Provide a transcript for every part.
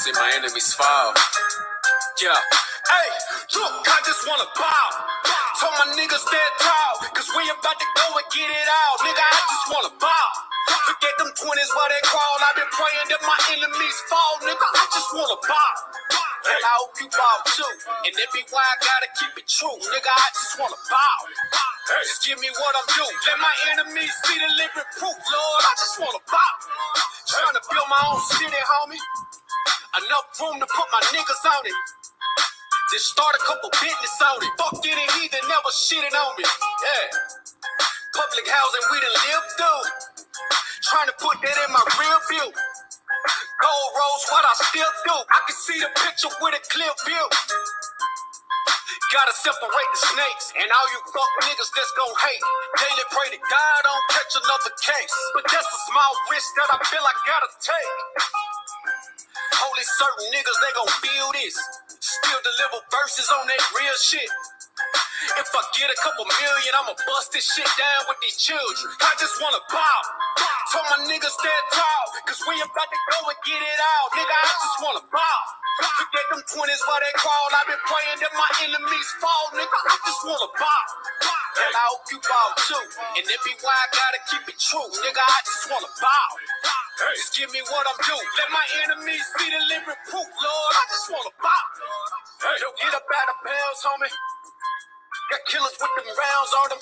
See my enemies fall. Yeah. Hey, look, I just wanna bow. Told my niggas stand tall, cause we about to go and get it out. Nigga, I just wanna bow. Forget them 20s where they crawl. I've been praying that my enemies fall. Nigga, I just wanna bow. And I hope you bow too. And that be why I gotta keep it true. Nigga, I just wanna bow. Just give me what I'm due. Let my enemies see the living proof, Lord. I just wanna bow. Trying to build my own city, homie. Enough room to put my niggas on it. Just start a couple business on it. Fuck any heathen never shitted on me. Yeah. Public housing we done lived through. Trying to put that in my rear view. Gold rose, what I still do. I can see the picture with a clear view. Gotta separate the snakes and all you fuck niggas that's gon' hate. Daily pray to God I don't catch another case. But that's a small risk that I feel I gotta take. Only certain niggas they gon' feel this. Still deliver verses on that real shit. If I get a couple million, I'ma bust this shit down with these children. I just wanna bow. Told my niggas stand tall, cause we about to go and get it out. Nigga, I just wanna bow. Forget them 20s where they crawl. I've been praying that my enemies fall. Nigga, I just wanna bow. And I hope you bow too. And it be why I gotta keep it true. Nigga, I just wanna bow. Just give me what I'm due. Let my enemies see the living proof, Lord. I just wanna bow. Yo, get up out of bounds, homie. Got killers with them rounds on them.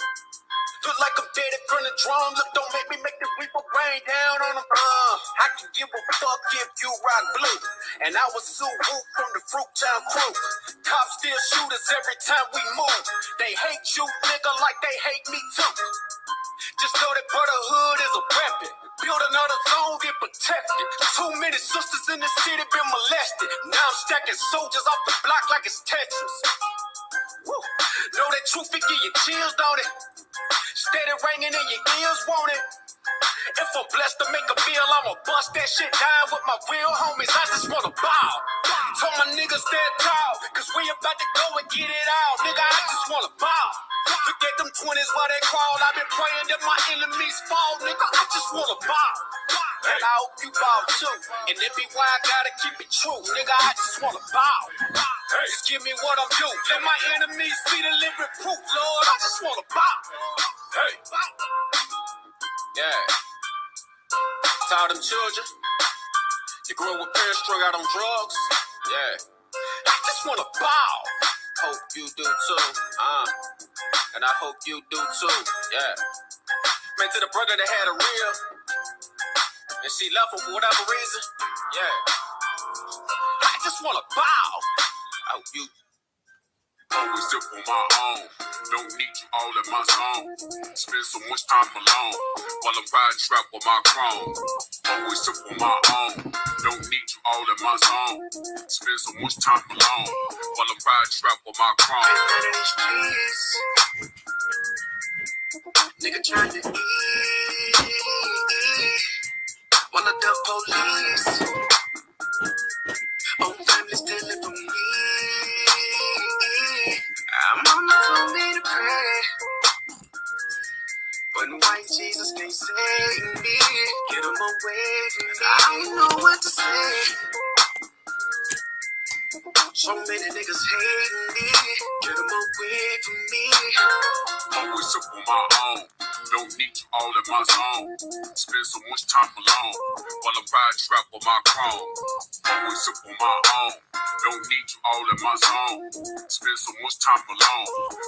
Look like I'm dead in front of drums. Look, don't make me make the reaper rain down on them. I can give a fuck if you rock blue. And I was Sue Woo from the Fruittown crew. Cops still shoot us every time we move. They hate you, nigga, like they hate me too. Just know that brotherhood is a weapon. Build another zone, get protected. Too many sisters in the city been molested. Now I'm stacking soldiers off the block like it's Tetris. Woo. Know that truth will give you chills, don't it? Steady ringing in your ears, won't it? If I'm blessed to make a meal, I'ma bust that shit down with my real homies. I just wanna bow. Told my niggas stand tall, cause we about to go and get it out. Nigga, I just wanna bow. Forget them 20s where they crawl. I've been praying that my enemies fall. Nigga, I just wanna bow. And I hope you bow too. And it be why I gotta keep it true. Nigga, I just wanna bow. Just give me what I'm due. Let my enemies see the living proof, Lord. I just wanna bow. Hey. Yeah. To all them children, you grew up with parents strung out on drugs. Yeah. I just wanna bow. Hope you do too. And I hope you do too. Yeah. Man, to the brother that had a real, and she left him for whatever reason. Yeah. I just wanna bow. I hope you. Always up on my own. Don't need you all in my zone. Spend so much time alone while I'm riding trap with my chrome. Always up on my own. Don't need you all in my zone. Spend so much time alone while I'm riding trap with my chrome. None of these streets, nigga trying to eat while the police own family stealing from me. I'm on the phone to pray, but white Jesus can't save me. Get him away from me. I don't know what to say. So many niggas hating me. Get him away from me. Always up on my own. Don't need you all in my zone. Spend so much time alone while I'm riding trap with my chrome. Always up on my own. Don't need you all in my zone. Spend so much time alone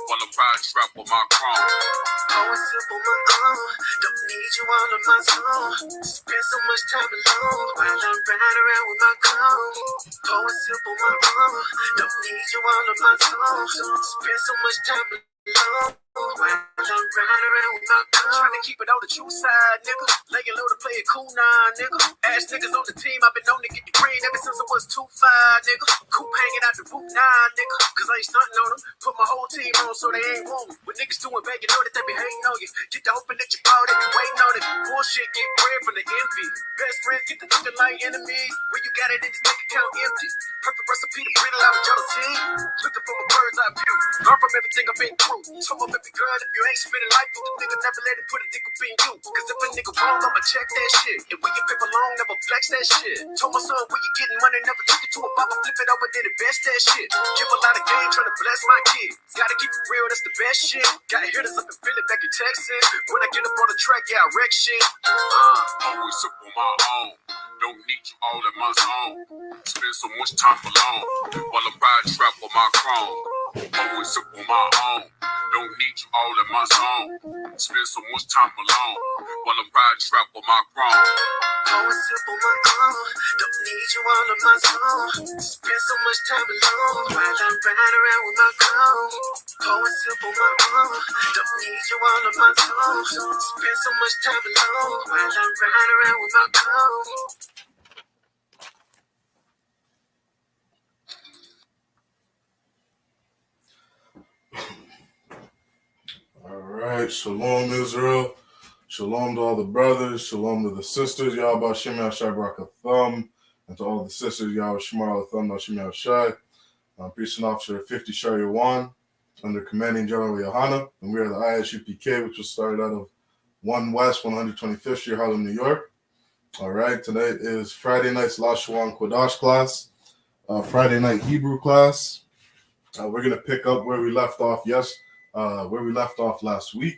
while I'm riding trap with my chrome. Always up on my own. Don't need you all in my zone. Spend so much time alone while I'm riding around with my chrome. Always up on my own. Don't need you all in my zone. Spend so much time alone. While I'm riding around with my gun. Trying to keep it on the true side, nigga. Laying low to play it cool, nah, nigga. Ass niggas on the team, I've been known to get the green ever since I was 2'5", nigga. Coop hanging out the roof, nah, nigga. Cause I ain't stunting on them. Put my whole team on so they ain't want me. When niggas doing bad, you know that they be hating on you. Get the hoping that you ball, they be waiting on it. Bullshit, get bread from the envy. Best friends get the looking like enemies. When you got it in this bank account empty. Perfect recipe to bring out jealousy. Looking for a bird's eye view. Learn from everything I've been through. Some of every girl, if you ain't spending life with the nigga, never never let it put a dick up in you. Cause if a nigga wrong, I'ma check that shit. If we get paper long, never flex that shit. Told my son, where you getting money, never took it to a papa, flip it over, then invest that shit. Give a lot of game, trying to bless my kids. Gotta keep it real, that's the best shit. Gotta hear this up and feel it back in Texas. When I get up on the track, yeah, I wreck shit. Always up on my own. Don't need you all in my zone. Spend so much time alone while I'm riding trap on my chrome. Always up on my own. Don't need you all in my zone. Spend so much time alone while I'm riding trap on my chrome. Always up on my own. Don't need you all in my zone. Spend so much time alone while I'm riding around with my chrome. Always up on my own. Don't need you all in my zone. Spend so much time alone while I'm riding around with my chrome. All right, shalom Israel, shalom to all the brothers, shalom to the sisters, Yahweh Shem Yahshai Barakatham, and to all the sisters, Yahweh Shemar Alatham Shem Yahshai. Priest and Officer 50 Shar Yawan, under Commanding General YAHANNA, and we are the I.S.U.P.K, which was started out of 1 West 125th Street, Harlem, New York. All right, tonight is Friday night's Lashawan Qadash class, Friday night Hebrew class. We're going to pick up where we left off last week.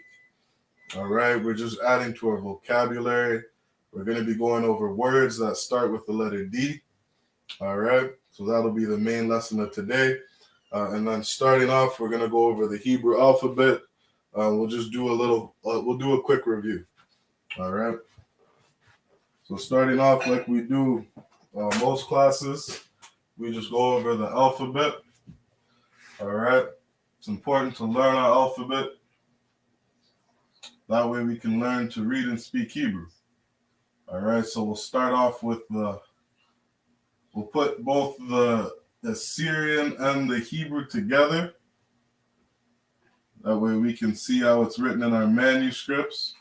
All right, we're just adding to our vocabulary. We're going to be going over words that start with the letter D. All right, so that'll be the main lesson of today. And then starting off, we're going to go over the Hebrew alphabet. We'll just do we'll do a quick review. All right. So starting off like we do most classes, we just go over the alphabet. All right. It's important to learn our alphabet. That way we can learn to read and speak Hebrew. All right. So we'll start off with we'll put both the Assyrian and the Hebrew together. That way we can see how it's written in our manuscripts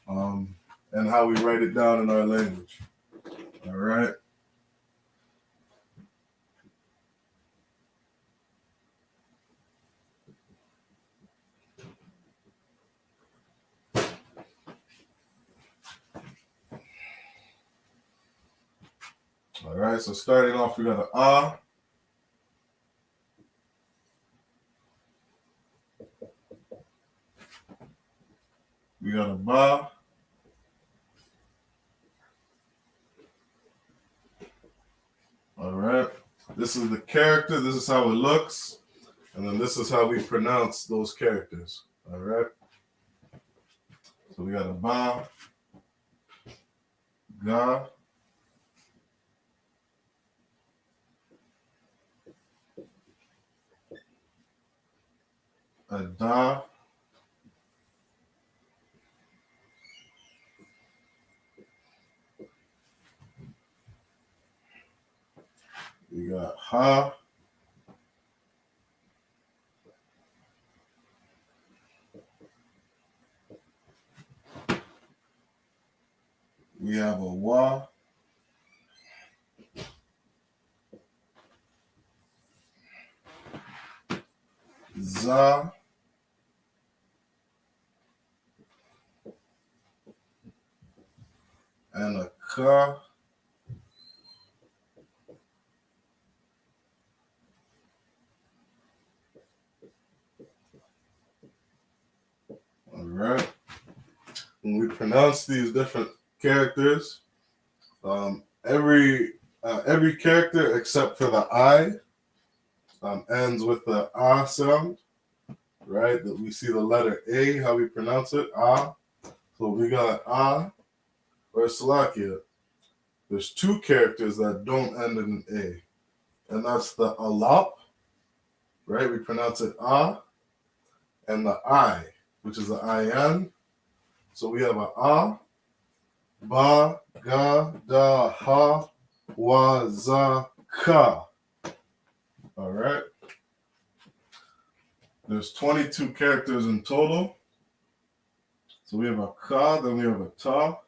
and how we write it down in our language. All right. All right, so starting off, we got an A. We got a Ba. All right, this is the character. This is how it looks. And then this is how we pronounce those characters. All right. So we got a Ba, Ga, a Da, we got Ha, we have a Wa, Za, and a Ka. All right. When we pronounce these different characters, every character except for the I ends with the A sound, right? That we see the letter A, how we pronounce it, A. So we got A or Salakia. There's two characters that don't end in an A, and that's the alap, right? We pronounce it A, and the I, which is the I-N. So we have a A, Ba, Ga, Da, Ha, Wa, Za, Ka. All right. There's 22 characters in total. So we have a Ka, then we have a Ta.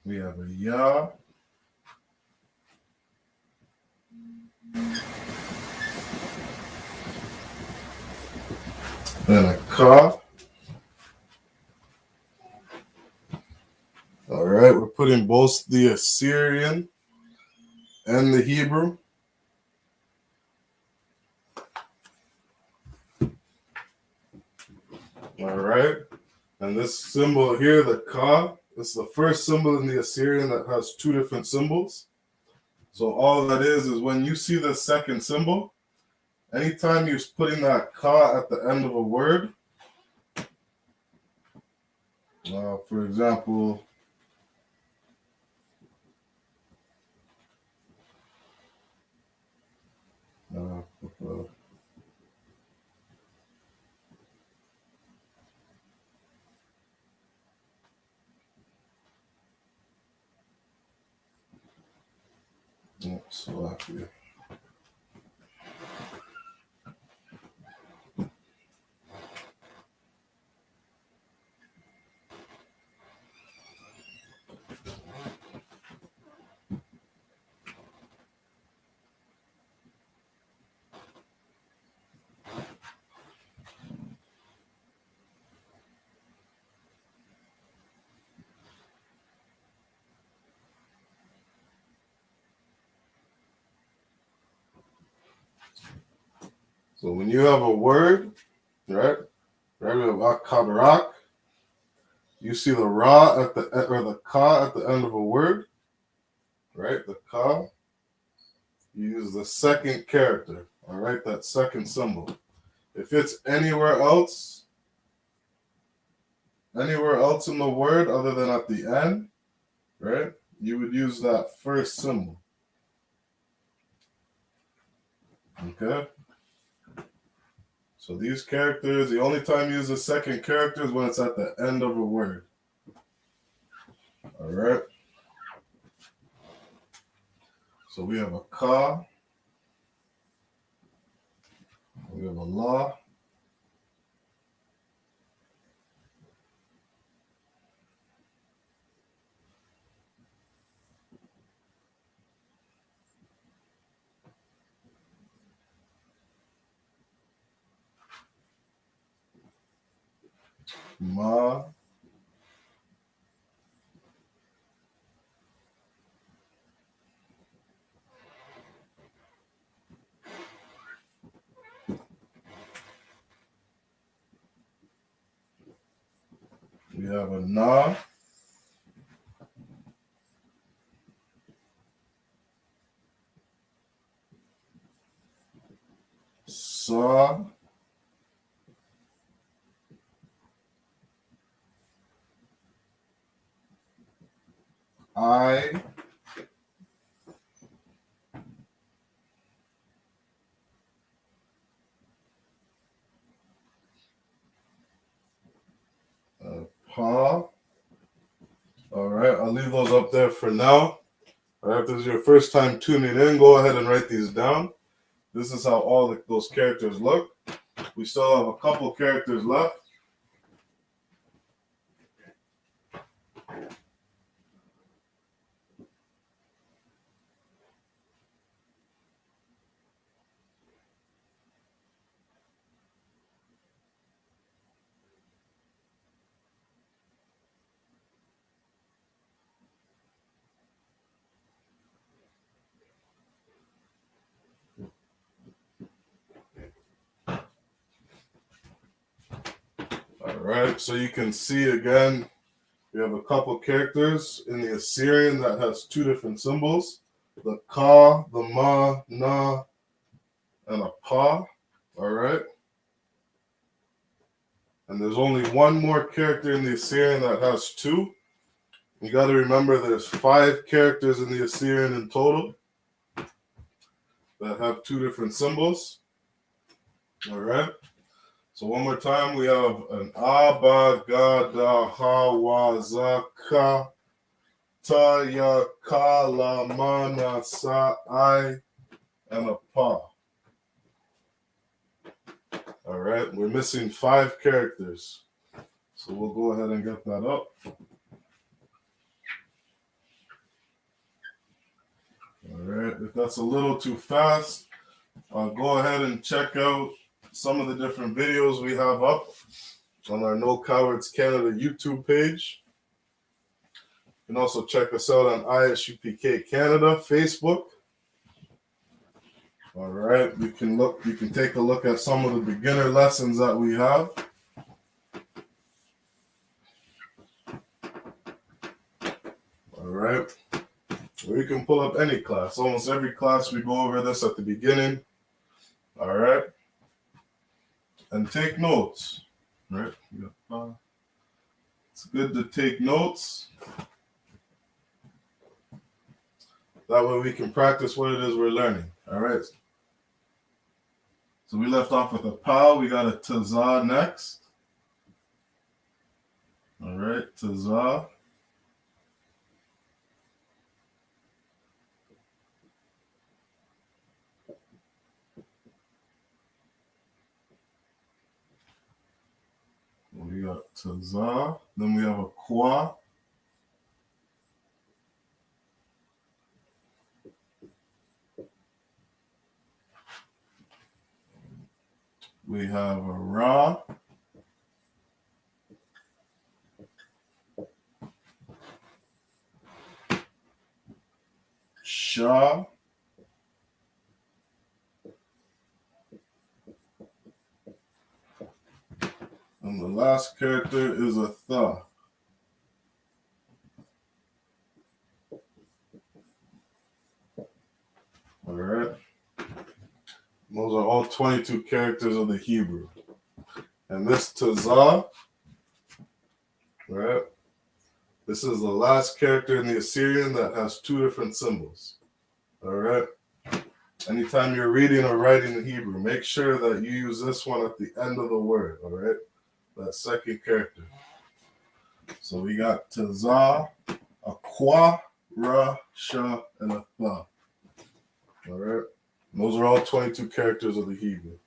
We have a Ya. And a Ka. All right, we're putting both the Assyrian and the Hebrew. All right, and this symbol here, the Ka, is the first symbol in the Assyrian that has two different symbols. So all that is when you see the second symbol, anytime you're putting that Ka at the end of a word, for example, Slovakia. So when you have a word, right, we have Akadrak, you see the Ra at the or the Ka at the end of a word, right? The Ka, you use the second character, all right, that second symbol. If it's anywhere else in the word other than at the end, right, you would use that first symbol. Okay? So these characters, the only time you use the second character is when it's at the end of a word. All right? So we have a Ka, we have a La, Ma, we have a Na, Sa, I, Pa. All right, I'll leave those up there for now. All right, if this is your first time tuning in, go ahead and write these down. This is how all those characters look. We still have a couple characters left. All right, so you can see again, we have a couple characters in the Assyrian that has two different symbols. The Ka, the Ma, Na, and a Pa. All right. And there's only one more character in the Assyrian that has two. You got to remember there's 5 characters in the Assyrian in total that have two different symbols. All right. So one more time, we have an Abba, Gada, Hawa, Zaka, Taya, Kala, Mana, Sa, I, and a Pa. All right. We're missing 5 characters. So we'll go ahead and get that up. All right. If that's a little too fast, go ahead and check out some of the different videos we have up on our No Cowards Canada YouTube page. You can also check us out on I.S.U.P.K Canada Facebook. All right, you can take a look at some of the beginner lessons that we have. All right, or you can pull up any class. Almost every class we go over this at the beginning. All right, and take notes. All right, it's good to take notes. That way we can practice what it is we're learning. All right. So we left off with a pow. We got a tazah next. All right, tazah. We got tazah. Then we have a kwa. We have a ra. Sha. And the last character is a tha. All right. Those are all 22 characters of the Hebrew. And this tazah, right? This is the last character in the Assyrian that has two different symbols. All right. Anytime you're reading or writing in Hebrew, make sure that you use this one at the end of the word. All right. That second character. So we got tazah, a kwa, ra, sha, and a tha. All right. Those are all 22 characters of the Hebrew.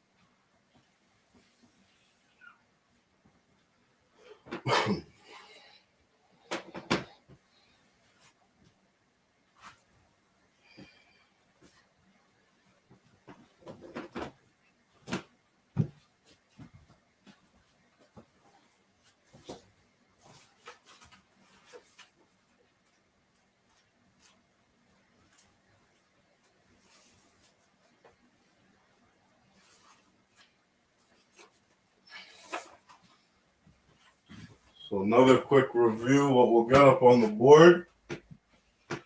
So another quick review, what we'll get up on the board. I'd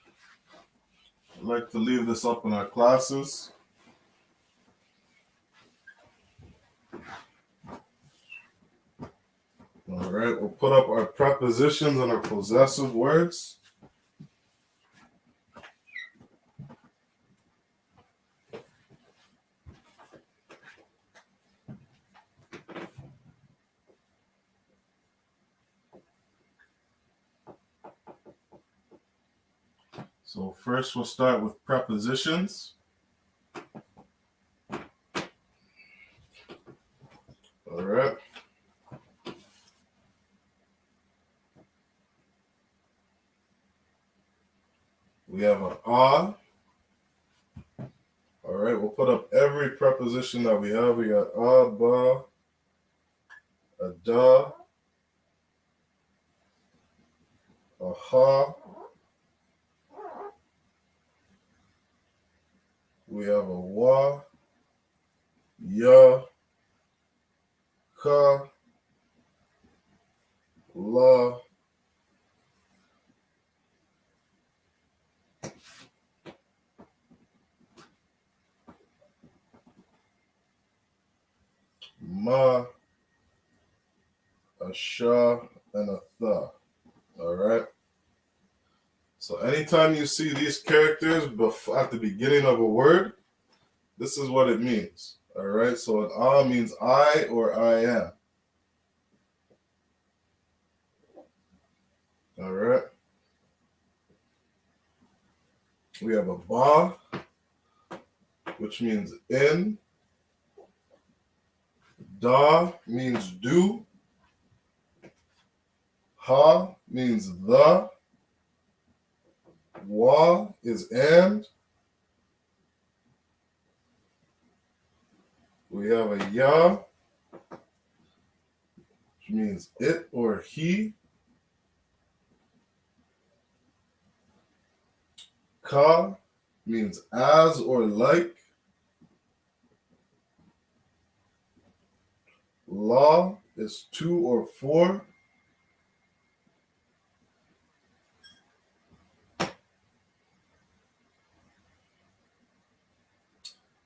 like to leave this up in our classes. All right, we'll put up our prepositions and our possessive words. So first we'll start with prepositions. All right. We have an ah. All right, we'll put up every preposition that we have. We got ah, ba, a da, a ha. We have a wa, ya, ka, la, ma, a sha, and a tha. All right. So anytime you see these characters at the beginning of a word, this is what it means. All right. So an ah means I or I am. All right. We have a ba, which means in. Da means do. Ha means the. Wa is and. We have a Yah, which means it or he. Ka means as or like. La is to or for.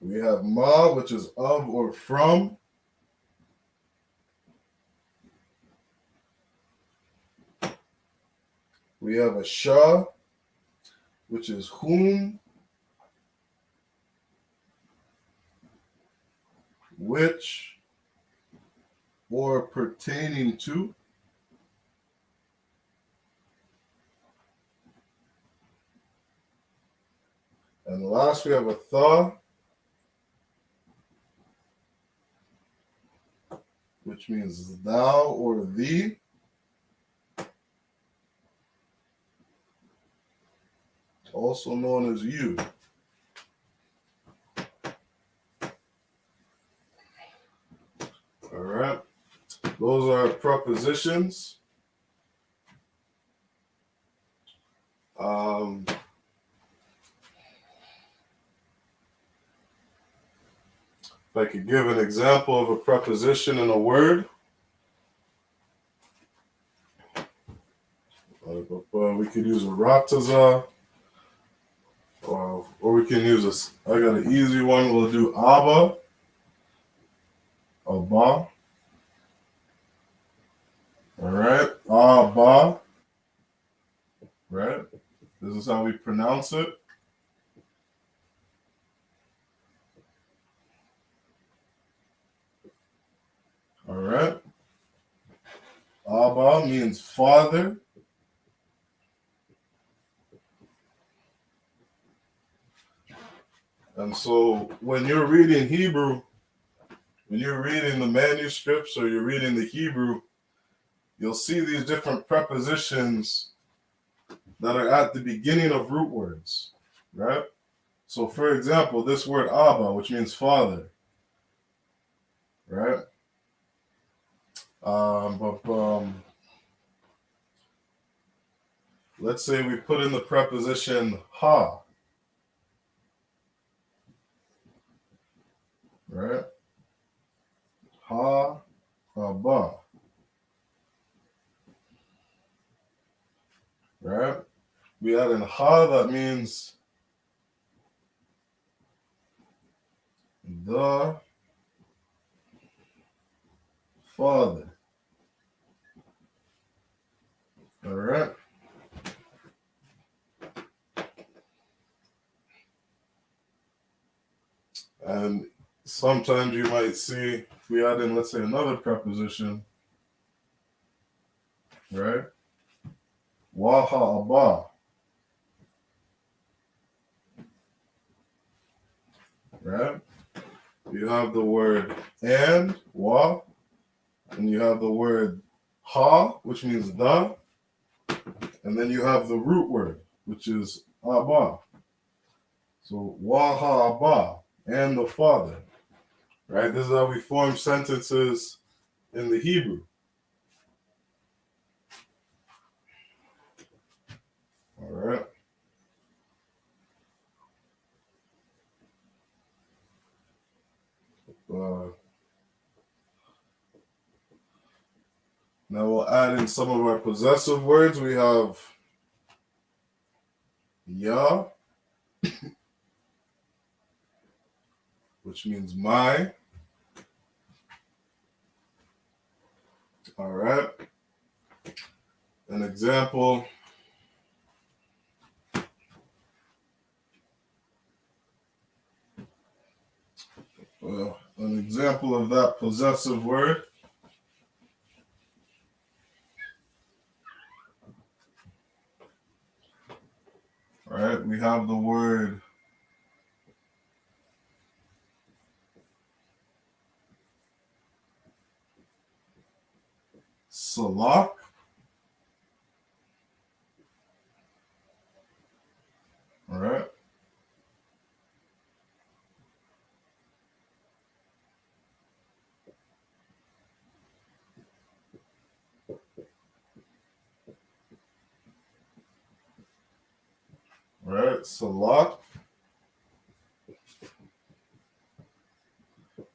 We have Ma, which is of or from. We have a Shah, which is whom, which, or pertaining to. And last, we have a Tha, which means thou or thee. Also known as you. All right. Those are prepositions. If I could give an example of a preposition in a word, we could use a rataza, or we can use a. I got an easy one. We'll do Abba, Abba. All right, Abba. Right. This is how we pronounce it. All right. Abba means father. And so when you're reading Hebrew, when you're reading the manuscripts or you're reading the Hebrew, you'll see these different prepositions that are at the beginning of root words, right? So for example, this word Abba, which means father, right? Let's say we put in the preposition ha, right? Ha, Abba, right? We add in ha, that means the father. All right. And sometimes you might see if we add in, let's say, another preposition, right? Waha Abba, right? You have the word and, wa, and you have the word ha, which means the, and then you have the root word, which is Abba. So Waha Abba, and the father, right? This is how we form sentences in the Hebrew. All right. Now we'll add in some of our possessive words. We have ya, which means my. All right. An example. An example of that possessive word. All right. We have the word salak. All right. Salak,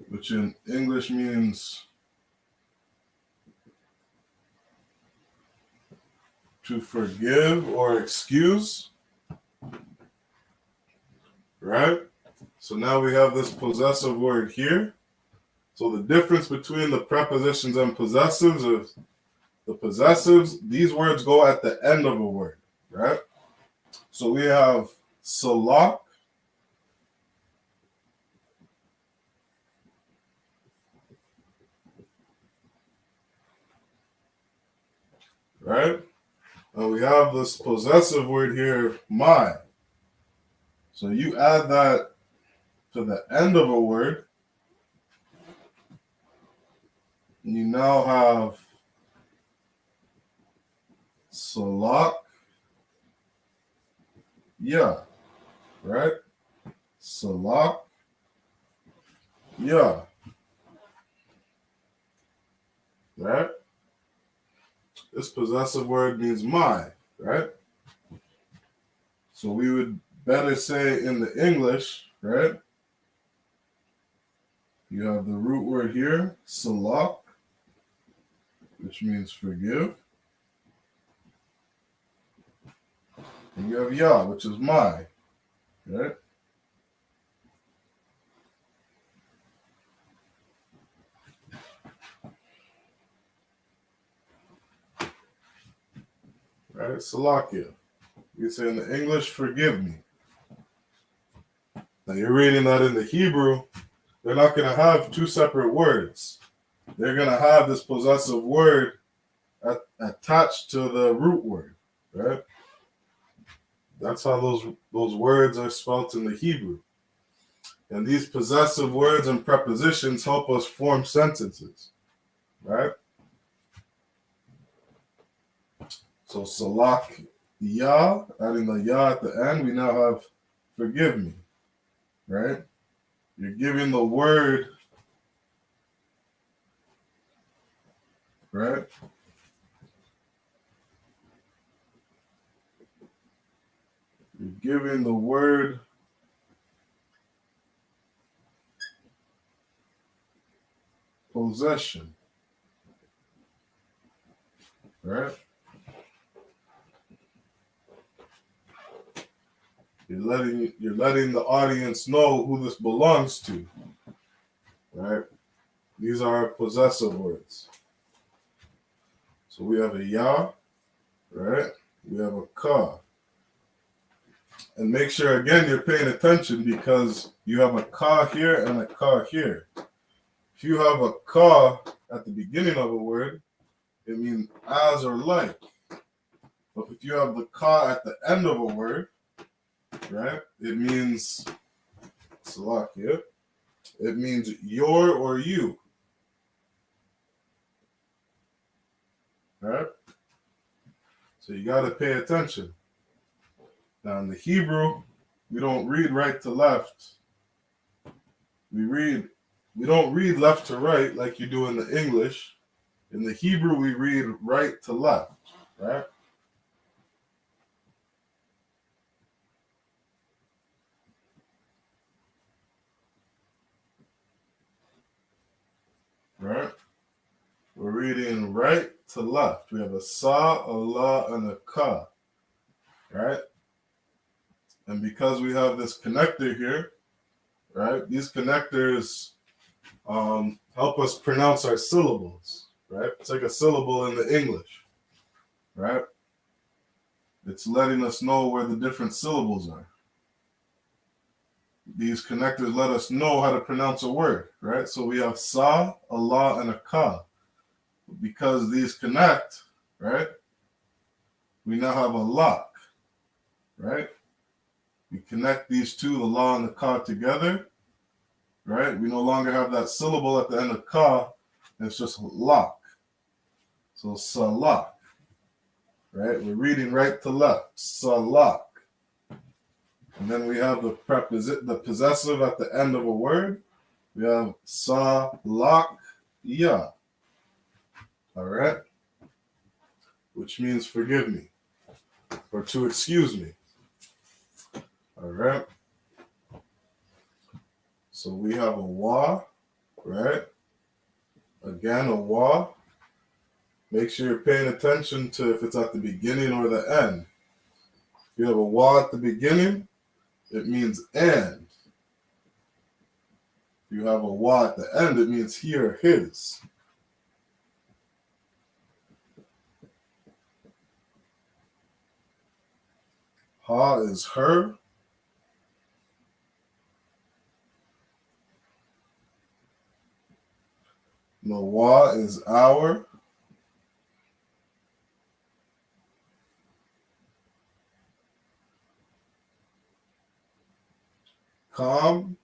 which in English means to forgive or excuse, right? So now we have this possessive word here. So the difference between the prepositions and possessives is the possessives, these words go at the end of a word, right? So we have salak, right? And we have this possessive word here, my. So you add that to the end of a word, and you now have salak, yeah, right? Salak, yeah, right? This possessive word means my, right? So we would better say in the English, right? You have the root word here, salak, which means forgive. And you have yah, which is my, right? Right? Salakia. You say in the English, forgive me. Now you're reading that in the Hebrew, they're not going to have two separate words. They're going to have this possessive word attached to the root word, right? That's how those words are spelt in the Hebrew. And these possessive words and prepositions help us form sentences, right? So salak yah, adding the yah at the end, we now have forgive me, right? You're giving the word, right? You're giving the word possession, right? You're letting the audience know who this belongs to, right? These are possessive words. So we have a yah, right? We have a ka. And make sure again you're paying attention because you have a ka here and a ka here. If you have a ka at the beginning of a word, it means as or like. But if you have the ka at the end of a word, right, it means salakia. It means your or you. Right? So you got to pay attention. Now in the Hebrew, we don't read right to left. We don't read left to right like you do in the English. In the Hebrew, we read right to left, right? Right? We're reading right to left. We have a sa, a la, and a ka, right? And because we have this connector here, right? These connectors help us pronounce our syllables, right? It's like a syllable in the English, right? It's letting us know where the different syllables are. These connectors let us know how to pronounce a word, right? So we have sa, a la, and a ka. Because these connect, right? We now have a lock, right? We connect these two, the la and the ka, together, right? We no longer have that syllable at the end of ka. It's just lock. So salak, right? We're reading right to left. Salak. And then we have the possessive at the end of a word. We have salak ya. All right? Which means forgive me or to excuse me. All right. So we have a wa, right? Again, a wa. Make sure you're paying attention to if it's at the beginning or the end. If you have a wa at the beginning, it means and. If you have a wa at the end, it means he or his. Ha is her. Nawa is our. Kam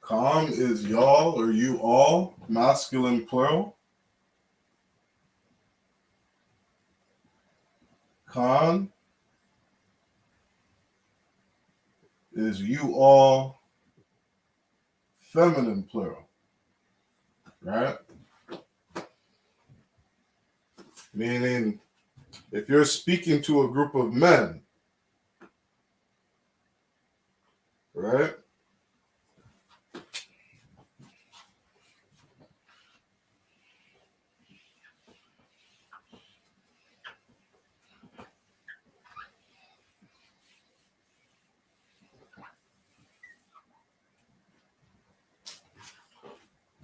Kam is y'all or you all, masculine plural. Khan is you all, feminine plural, right? Meaning, if you're speaking to a group of men, right?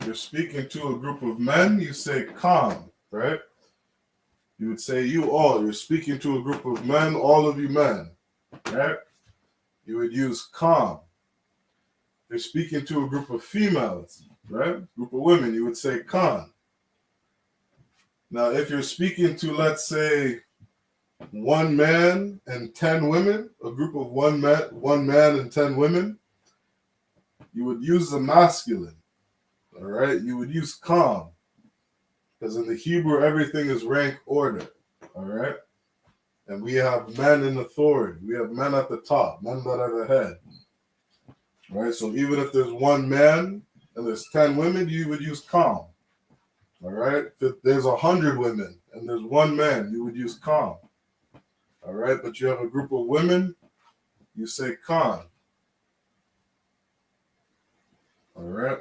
You're speaking to a group of men, you say Khan, right? You would say you all. You're speaking to a group of men, all of you men, right? You would use Khan. You're speaking to a group of females, right? Group of women, you would say Khan. Now, if you're speaking to, let's say, one man and 10 women, a group of one man and 10 women, you would use the masculine, all right? You would use Kam, because in the Hebrew, everything is rank order, all right? And we have men in authority. We have men at the top, men that are the head, right? So even if there's one man and there's 10 women, you would use Kam, all right? If there's 100 women and there's one man, you would use Kam, all right? But you have a group of women, you say Khan, all right?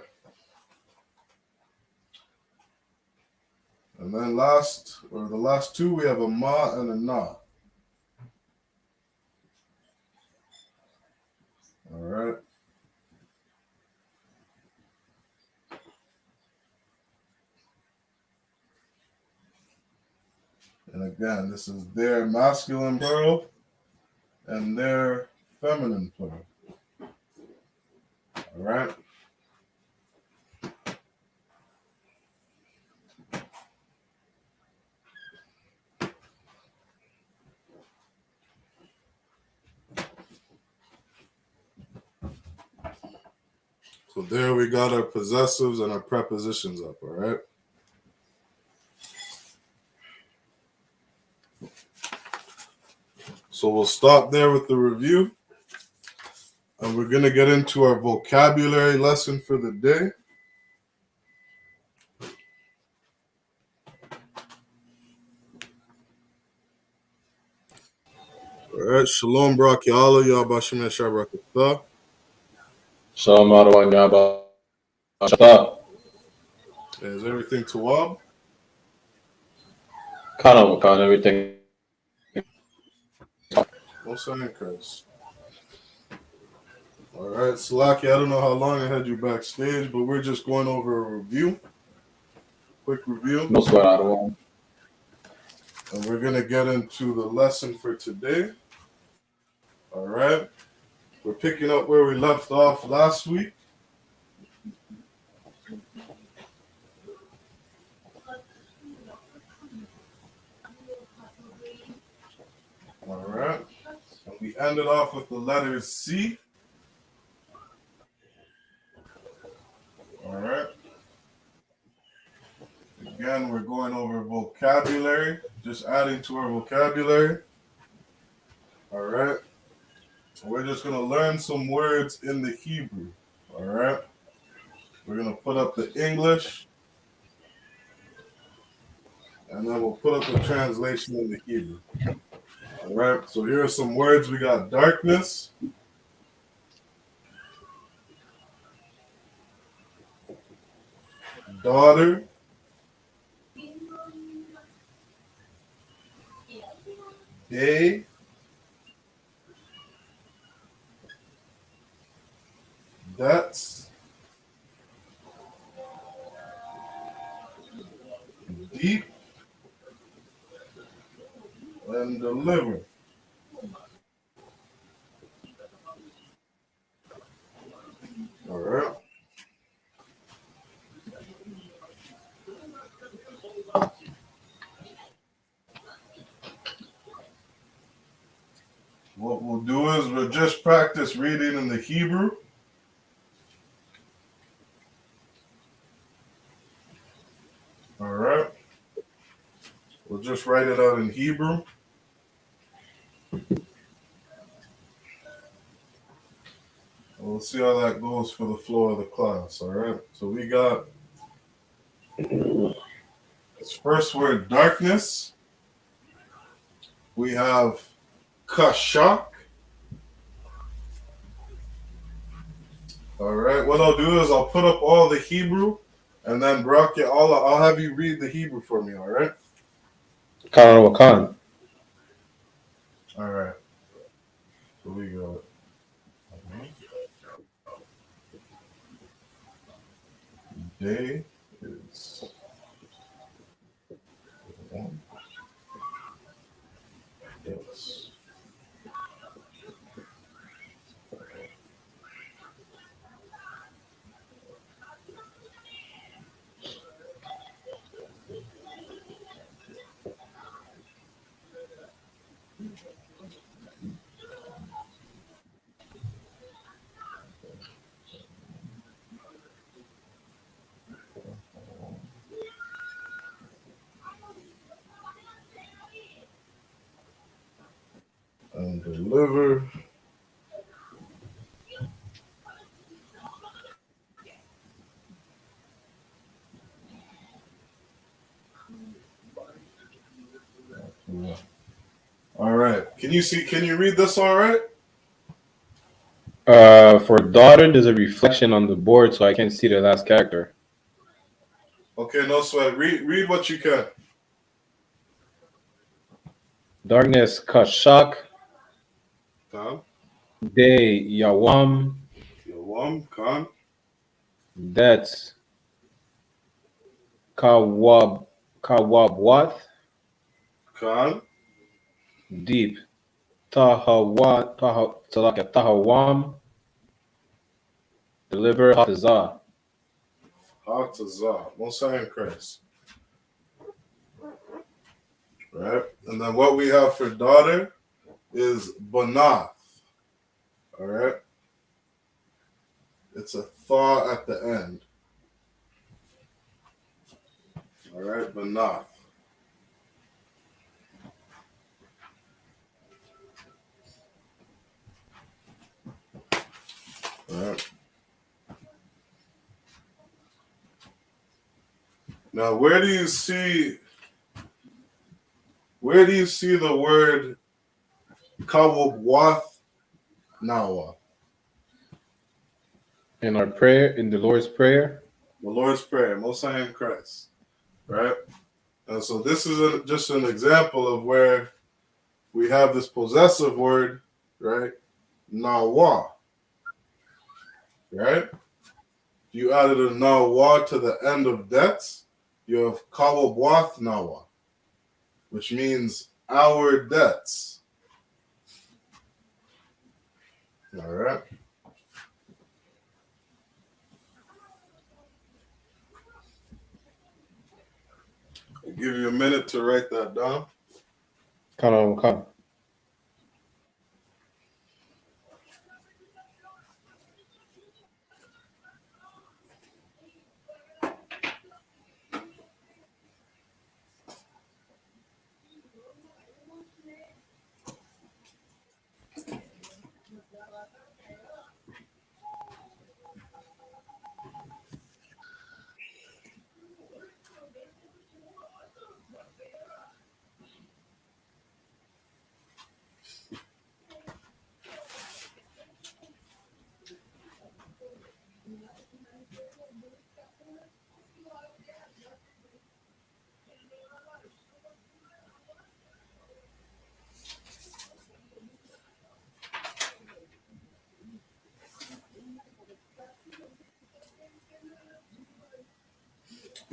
And then the last two, we have a ma and a na. All right. And again, this is their masculine plural and their feminine plural. All right. So there we got our possessives and our prepositions up. All right. So we'll stop there with the review. And we're going to get into our vocabulary lesson for the day. All right. Shalom, Brakyala, Yabashim Shabrakatha. Shalom, Adawan Yaba. Shata. Is everything Tawab? Kana everything. No sign, Chris. All right, Salaki, I don't know how long I had you backstage, but we're just going over a review. Quick review. No sweat, Adawan. And we're going to get into the lesson for today. All right. We're picking up where we left off last week. All right. And we ended off with the letter C. All right. Again, we're going over vocabulary, just adding to our vocabulary. All right. We're just going to learn some words in the Hebrew. All right? We're going to put up the English, and then we'll put up the translation in the Hebrew. All right? So here are some words. We got darkness, daughter, day, that's, deep, and deliver. All right? What we'll do is we'll just practice reading in the Hebrew. All right? We'll just write it out in Hebrew. We'll see how that goes for the flow of the class. All right? So we got this first word, darkness. We have kashak. All right. What I'll do is I'll put up all the Hebrew, and then Brock, I'll have you read the Hebrew for me. All right. Khan Wakan. All right. So we got. Day is one. Yes. And deliver. Yeah. All right. Can you see? Can you read this? All right. For daughter, there's a reflection on the board, so I can't see the last character. Okay. No sweat. Read what you can. Darkness, Kashak. Khan. Day, Yawam. Yawam. Khan. That's Kawabwath. Khan. Deep, Tahawam. Deliver, Hatazah. Hatazah. Mosai and Christ. Right. And then what we have for daughter is Banath. All right. It's a thaw at the end. All right, Banath. All right. Now, where do you see the word Kawabwath Nawa? In our prayer, in the Lord's Prayer. The Lord's Prayer, Most High in Christ. Right? And so this is just an example of where we have this possessive word, right? Nawa. Right? You added a Nawa to the end of debts, you have Kawabwath Nawa, which means our debts. All right. I'll give you a minute to write that down. Khan.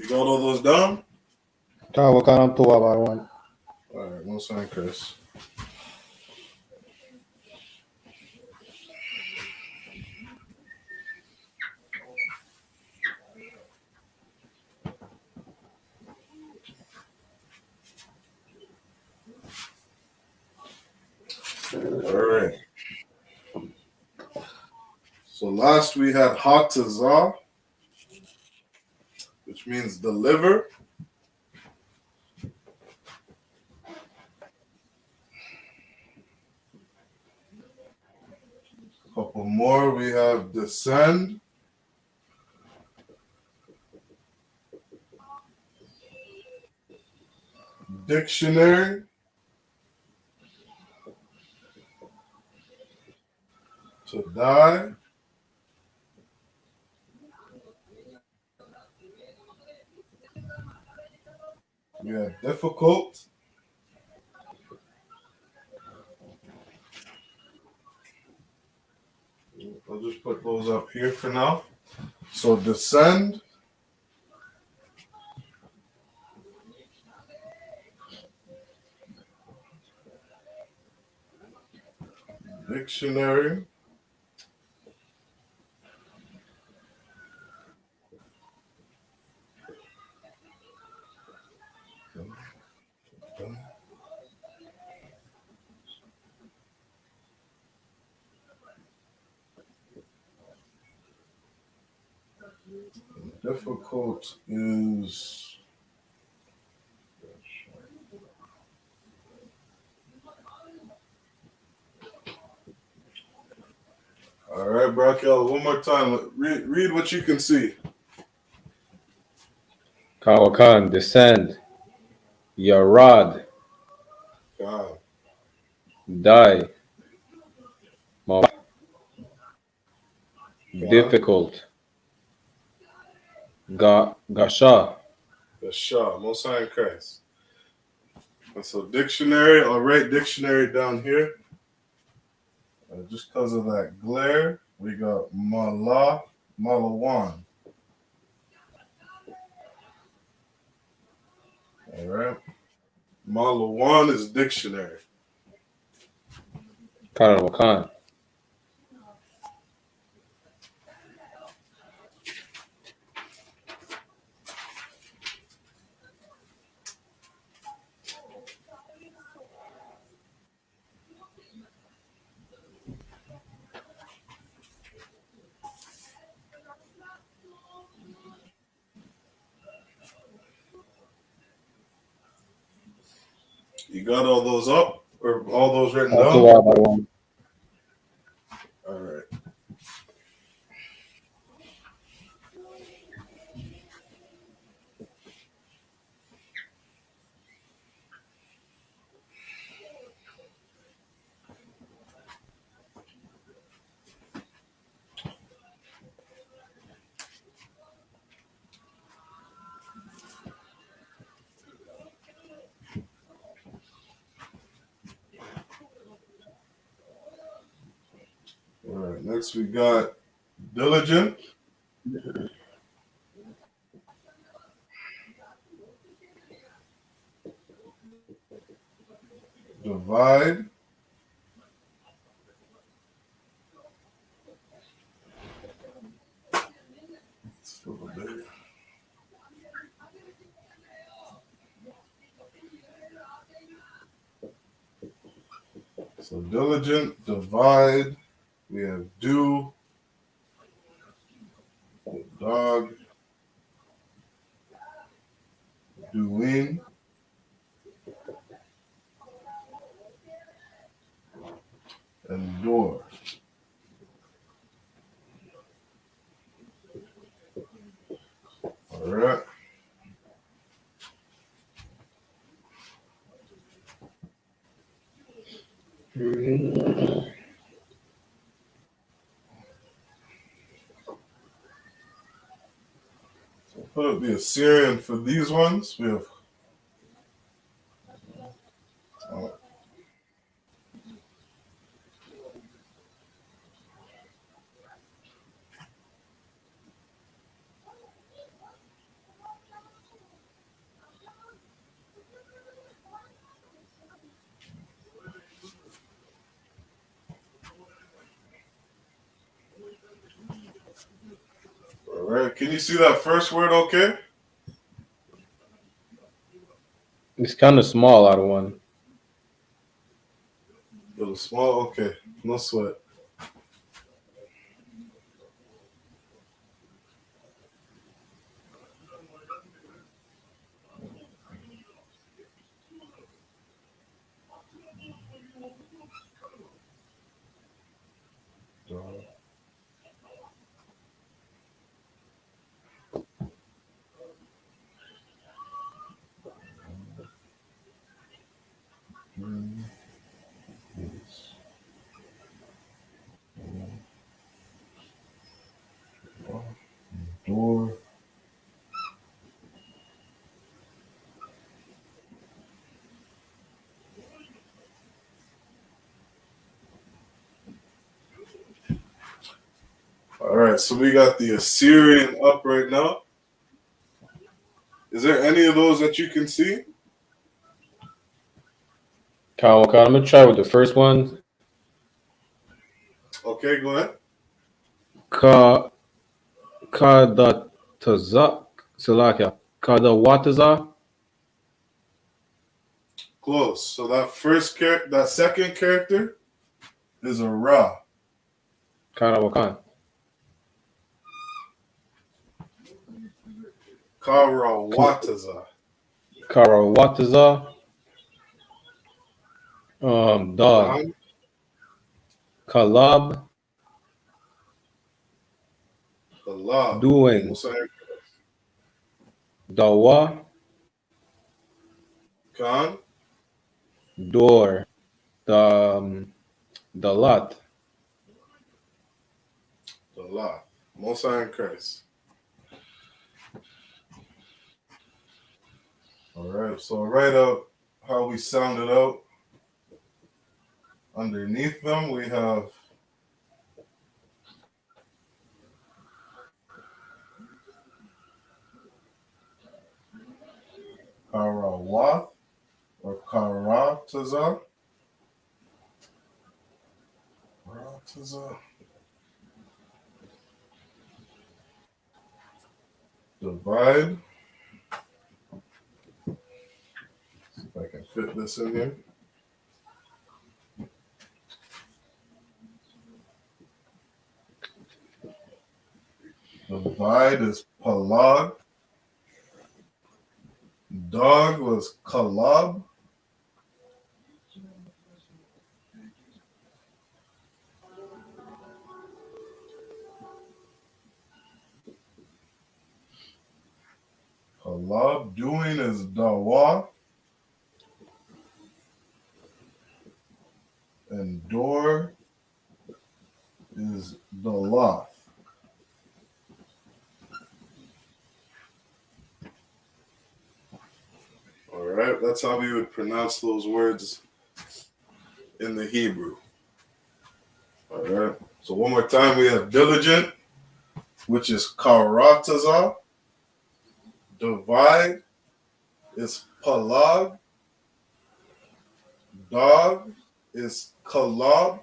got all those down? Tawakan to by one. All right, one second, Chris. All right. So last we had Hatazah, which means deliver. A couple more. We have descend. Dictionary. To die. We have difficult. I'll just put those up here for now. So descend. Dictionary. Difficult is all right, Brakel. One more time. Read what you can see. Tawakan, descend. Yarad, God. die. God. Difficult. Gasha. The Shah, Most High in Christ. And so dictionary, I'll write dictionary down here. Just because of that glare, we got Malawan. All right. Malawan is dictionary. Tawakan. You got all those up or all those written To down? by one. All right. All right. Next we got diligent. Divide. So diligent, divide. We have do, dog, doing, and door. All right. So put up the Assyrian for these ones. We have Can you see that first word? Okay. It's kind of small out of one. Little small. Okay. No sweat. Door. All right, so we got the Assyrian up right now. Is there any of those that you can see? I'm gonna try with the first one. Okay, go ahead. Ka Kadataza Salakia. Kadawataza. Close. So that second character is a Ra. Karawakan. Karawataza. Karawataza. Dog. Khan. Kalab. Halab. Doing. Dawa. Khan. Door. The lot. Allah. Most High in Christ. All right, so right up how we sounded out. Underneath them, we have Karawath or Karataza. Karataza. Divide. See if I can fit this in here. Divide is Palag. Dog was Kalab. Kalab. Doing is Dawa. And door is Dalath. All right, that's how we would pronounce those words in the Hebrew. All right, so one more time, we have diligent, which is Karataza. Divide is Palag. Dog is Kalab.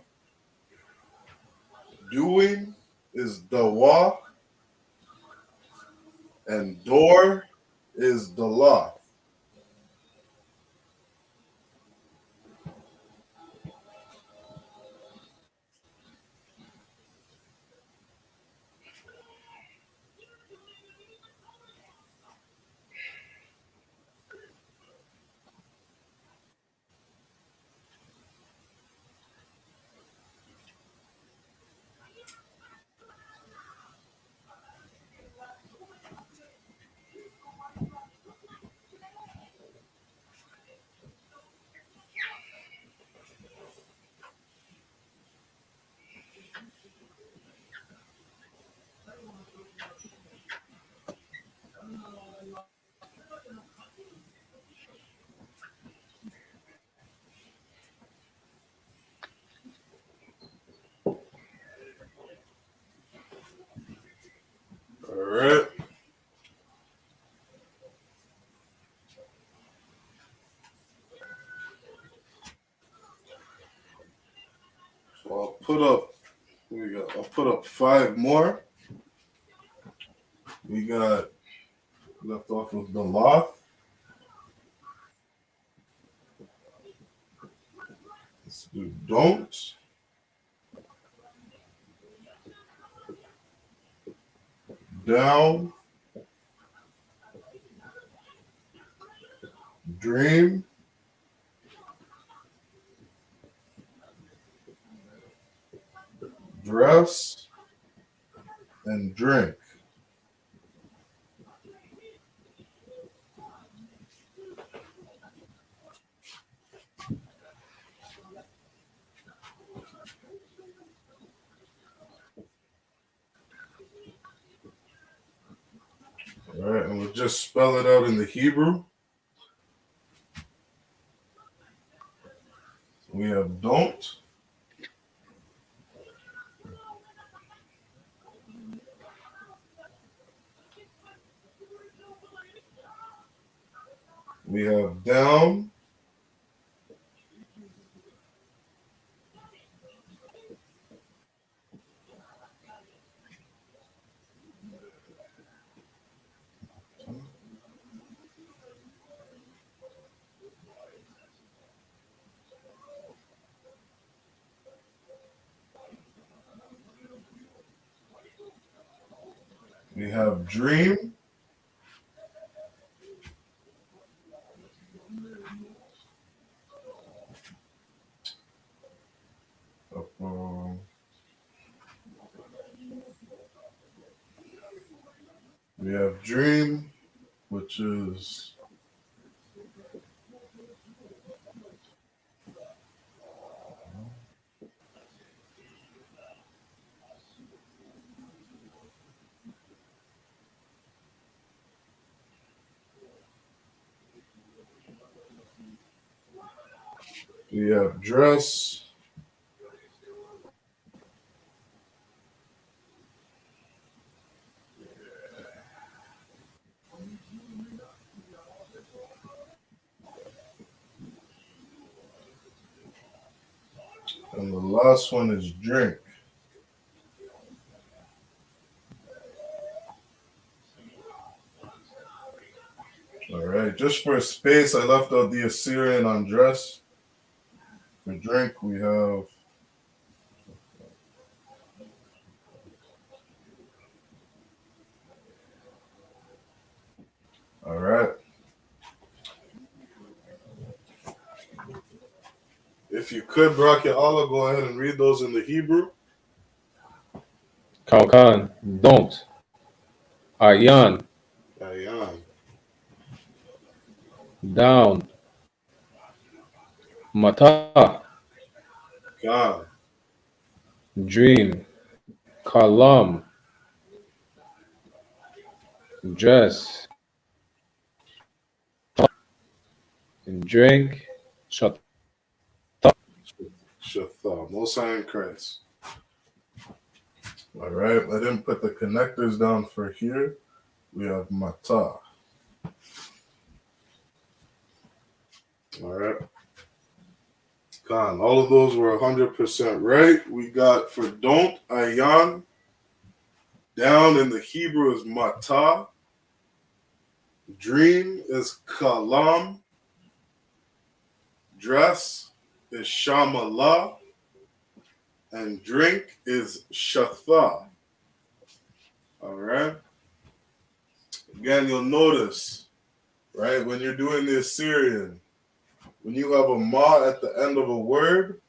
Doing is Dawa. And door is Dalath. All right. So I'll put up 5 more. We got left off with the law. Let's do don't. Down. Dream. Dress. And drink. All right, and we'll just spell it out in the Hebrew. We have don't. We have down. We have dream. Um, we have dream, which is we have dress. And the last one is drink. All right, just for space, I left out the Assyrian on dress. For drink, we have all right. If you could, Brock Allah, go ahead and read those in the Hebrew. Khan, don't. Ayan, Ayan. down. Mata, Khan. dream. Kalam, dress. And drink. Shut. Shatha. Most High in Christ. All right, I didn't put the connectors down for here. We have Mata. All right. Khan, all of those were 100% right. We got for don't, Ayan. Down in the Hebrew is Mata. Dream is Kalam. Dress is Shamalah. And drink is Shatha. All right. Again, you'll notice, right, when you're doing the Assyrian, when you have a ma at the end of a word,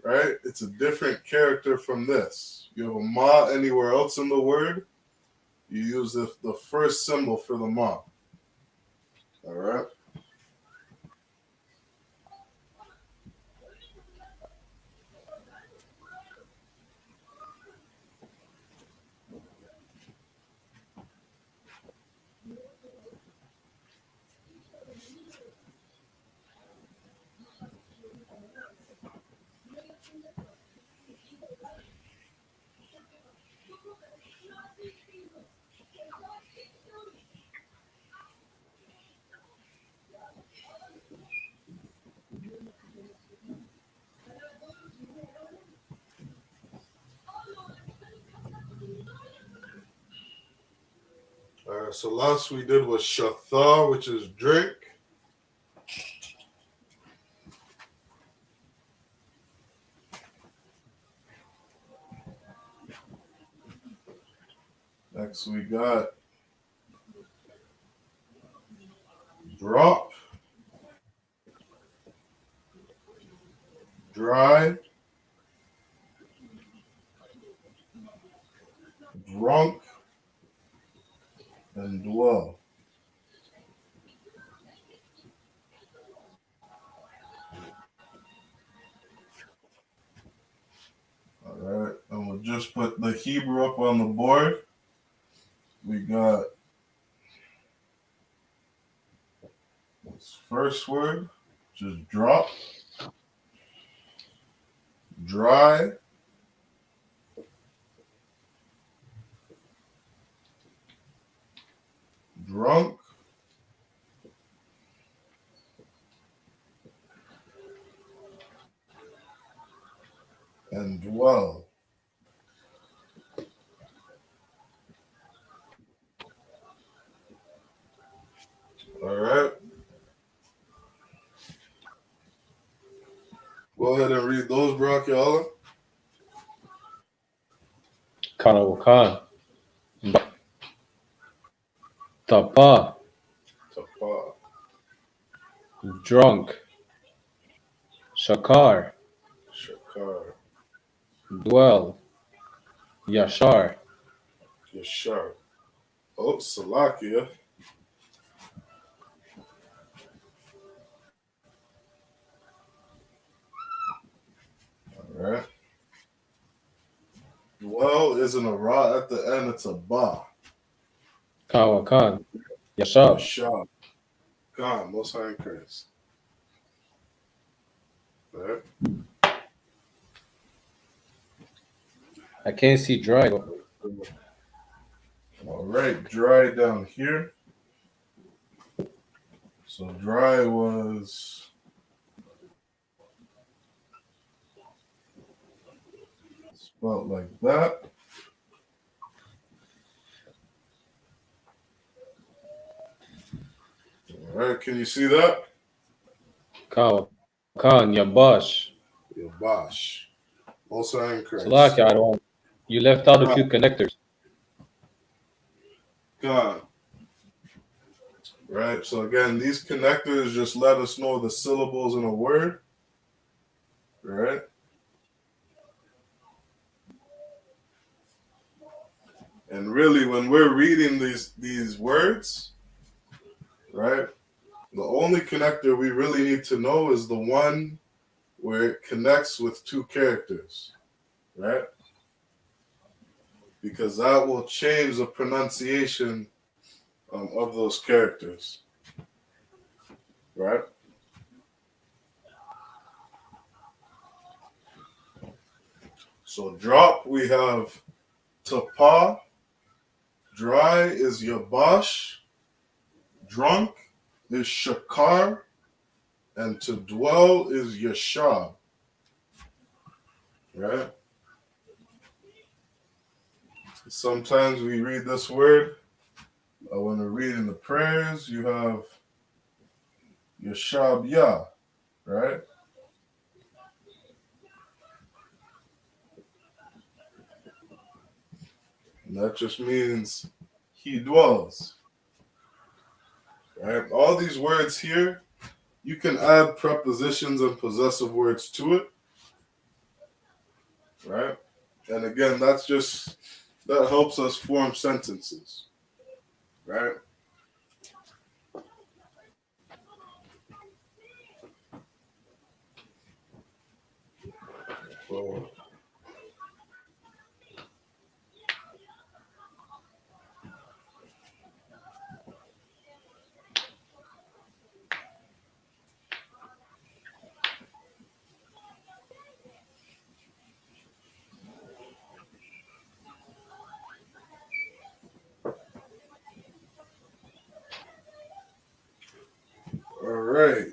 right, it's a different character from this. You have a ma anywhere else in the word, you use the first symbol for the ma. All right. Alright, so last we did was shatha, which is drink. Next we got drop, dry, drunk, and dwell. Alright, and we'll just put the Hebrew up on the board. We got this first word, which is drop, dry, drunk, and dwell. Alright. Go ahead and read those, Brock, y'all. Kanawakan. Tapa. Tapa, Drunk. Shakar. Shakar, Dwell. Yashar. Yashar. Oh, Salakia. Alright. Dwell isn't a ra at the end, it's a ba. Kawakan. Yashar. Yashar. God, most high in Christ. Alright. I can't see dry. Alright, dry down here. So dry was spelled like that. Alright, can you see that? Kawakan. Yabash. Yabash. Most high in Christ. Salakia, I don't. You left out a few connectors. God. Right, so again, these connectors just let us know the syllables in a word. Right? And really, when we're reading these words, right, the only connector we really need to know is the one where it connects with two characters, right? Because that will change the pronunciation of those characters, right? So drop, we have tapa, dry is yabash, drunk is shakar, and to dwell is yashab, right? Sometimes we read this word when we're reading the prayers. You have yashab yah, right? And that just means he dwells, right? All these words here, you can add prepositions and possessive words to it, right? And again, that helps us form sentences, right? So, all right.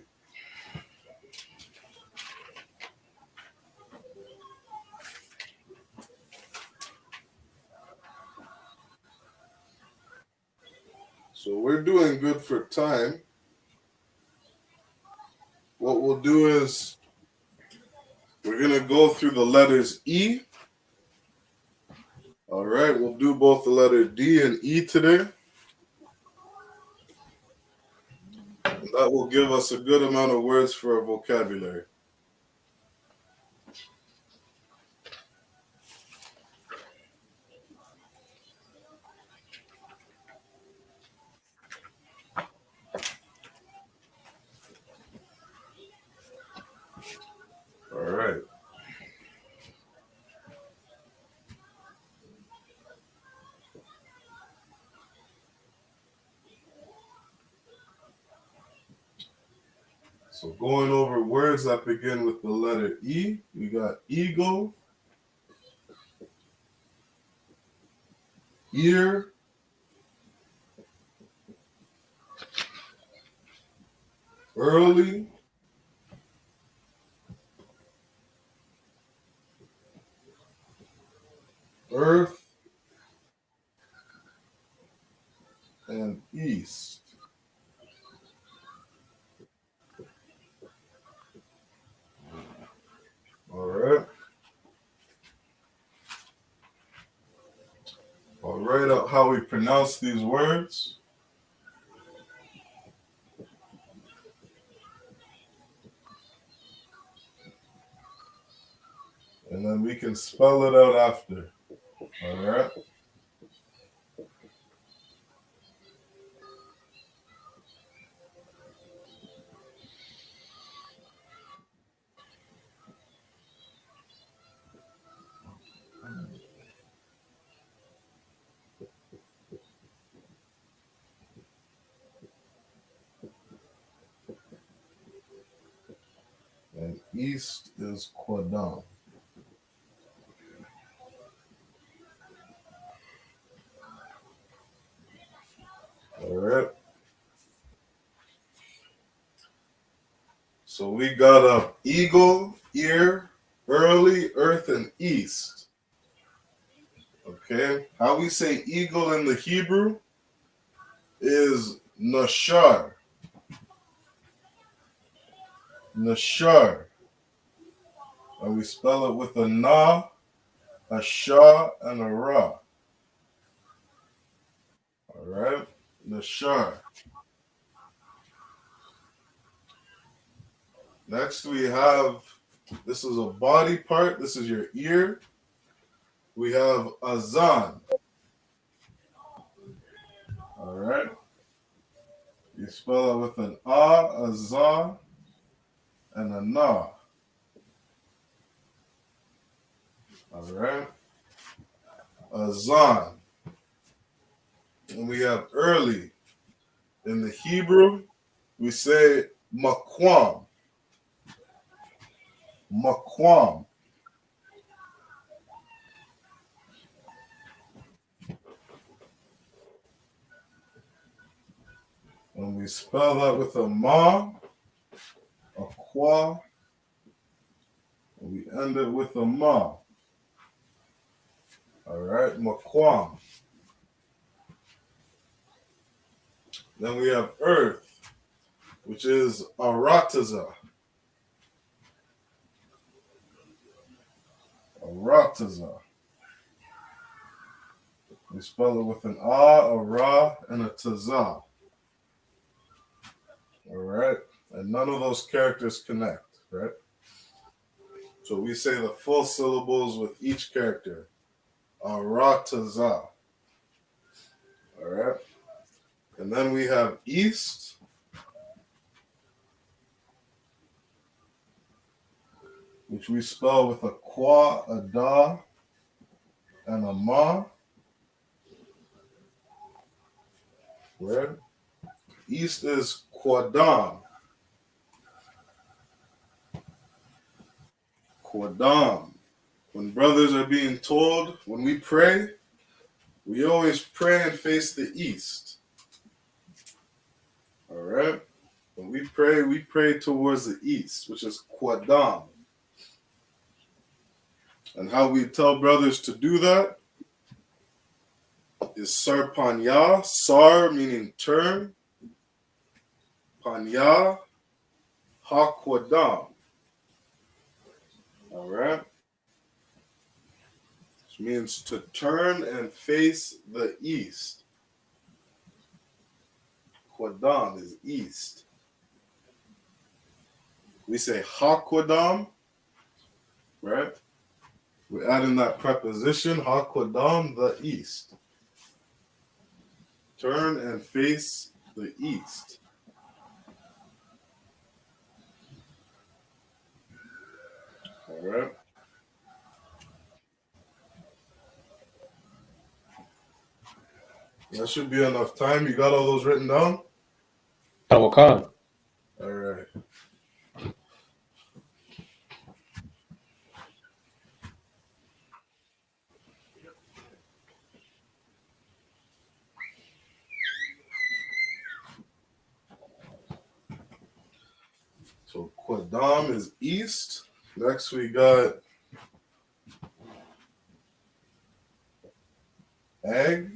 So we're doing good for time. What we'll do is we're going to go through the letters E. All right, we'll do both the letter D and E today. And that will give us a good amount of words for our vocabulary. All right. So going over words that begin with the letter E, we got eagle, ear, early, earth, and east. All right. I'll write out how we pronounce these words. And then we can spell it out after. All right. And east is Quadam. All right. So we got a eagle, ear, early, earth, and east. Okay. How we say eagle in the Hebrew is nashar. Nashar. And we spell it with a na, a sha, and a ra. All right. Nashar. Next we have, this is a body part. This is your ear. We have azan. All right. You spell it with an a za, and a na. All right. Azan. And we have early. In the Hebrew, we say makwam. Makwam. And we spell that with a ma, a kwa, and we end it with a ma. All right, makwam. Then we have earth, which is arataza. Arataza. We spell it with an a ra, and a taza. All right, and none of those characters connect, right? So we say the full syllables with each character. Arataza. All right. And then we have east, which we spell with a qua, a da, and a ma. Right? East is quadam. Quadam. When brothers are being told, when we pray, we always pray and face the east. All right? When we pray towards the east, which is quadam. And how we tell brothers to do that is Sarpanya. Sar meaning turn. Panya. Hakwadam. All right. Which means to turn and face the east. Kwadam is east. We say Hakwadam, right? We're adding that preposition, Hakwadam, the east. Turn and face the east. All right. That should be enough time. You got all those written down? Tawakkal. All right. So Kwadam is east. Next we got Ag.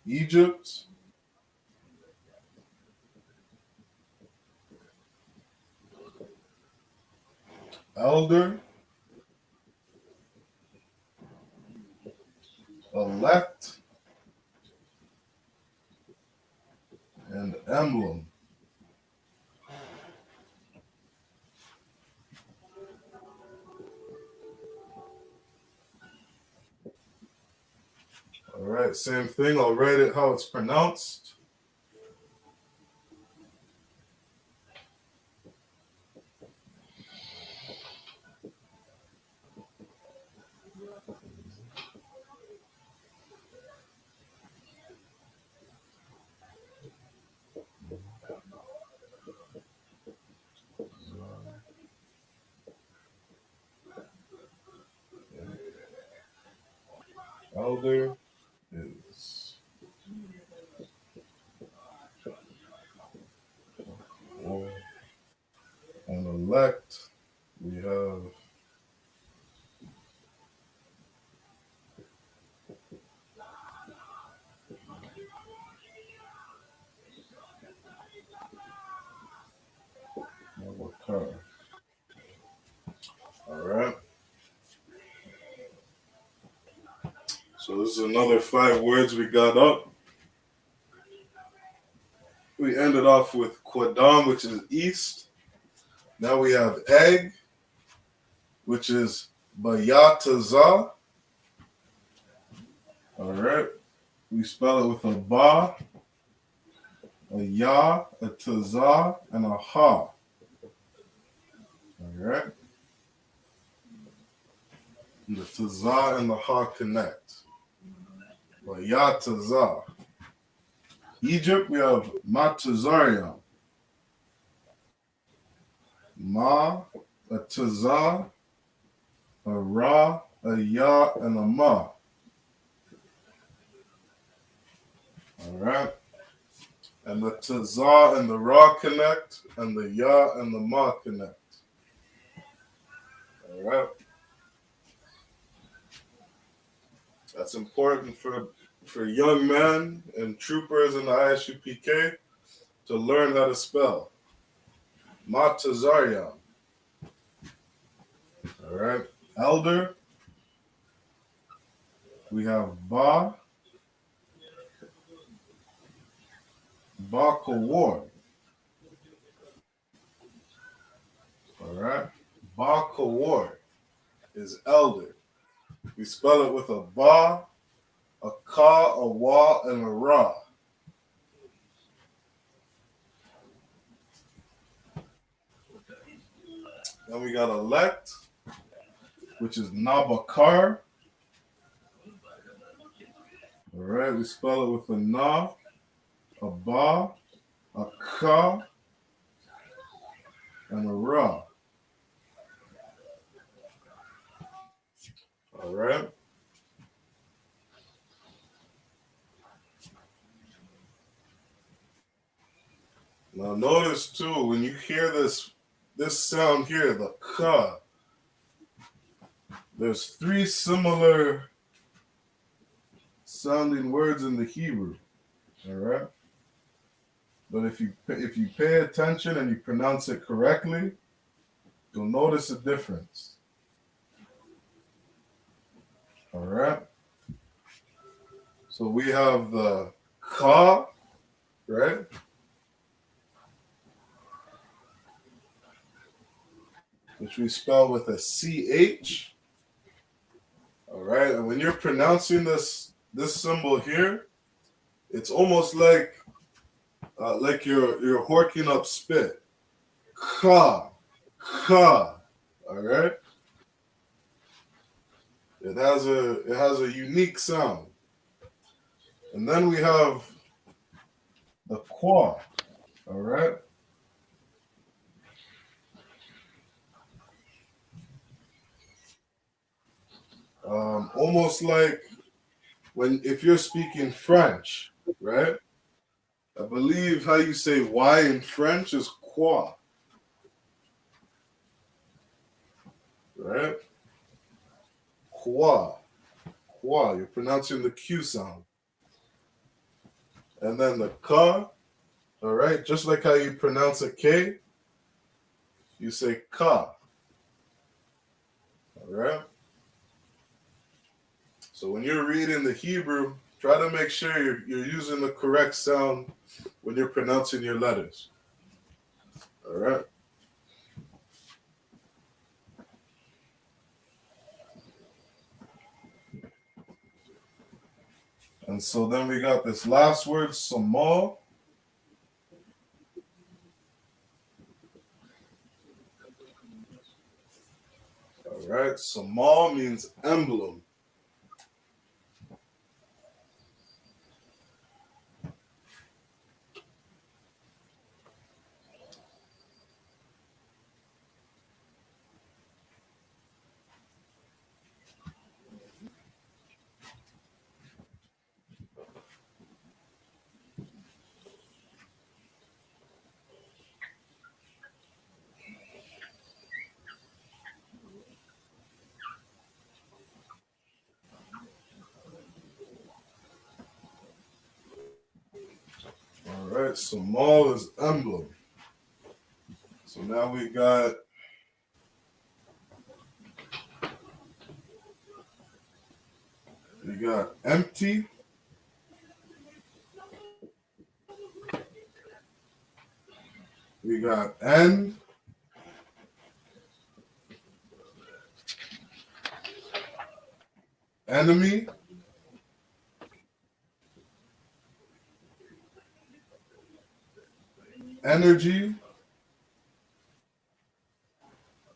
Egypt. Elder. Elect. And emblem. All right, same thing. I'll write it how it's pronounced. Elder is and elect. We have Abakar. All right. So this is another 5 words we got up. We ended off with Kwadam, which is east. Now we have Egg, which is Bayataza. All right. We spell it with a Ba, a Ya, a Taza, and a Ha. All right. And the Taza and the Ha connect. Bayataza. Egypt, we have Matazariam. Ma, a Taza, a Ra, a Ya, and a Ma. All right. And the Taza and the Ra connect, and the Ya and the Ma connect. All right. That's important for young men and troopers in the I.S.U.P.K. to learn how to spell. Matazariam. All right. Elder, we have Ba, Ba Kawar. All right. Ba Kawar is elder. We spell it with a Ba, a Ka, a Wa, and a Ra. Then we got elect, which is Nabakar. All right, we spell it with a Na, a Ba, a Ka, and a Ra. All right. Now notice too, when you hear this sound here, the ka, there's 3 similar sounding words in the Hebrew. All right. But if you pay attention and you pronounce it correctly, you'll notice a difference. All right. So we have the ka, right? Which we spell with a CH. All right. And when you're pronouncing this symbol here, it's almost like you're horking up spit. Ka, ka. All right. It has a unique sound. And then we have the qua. All right. Almost like if you're speaking French, right? I believe how you say Y in French is quoi, right? Quoi, quoi. You're pronouncing the Q sound. And then the ka, all right? Just like how you pronounce a K, you say ka, all right? So when you're reading the Hebrew, try to make sure you're using the correct sound when you're pronouncing your letters. All right. And so then we got this last word, samal. All right. Samal means emblem. All right. Samal is emblem. So now we got empty. We got end. Enemy. Energy.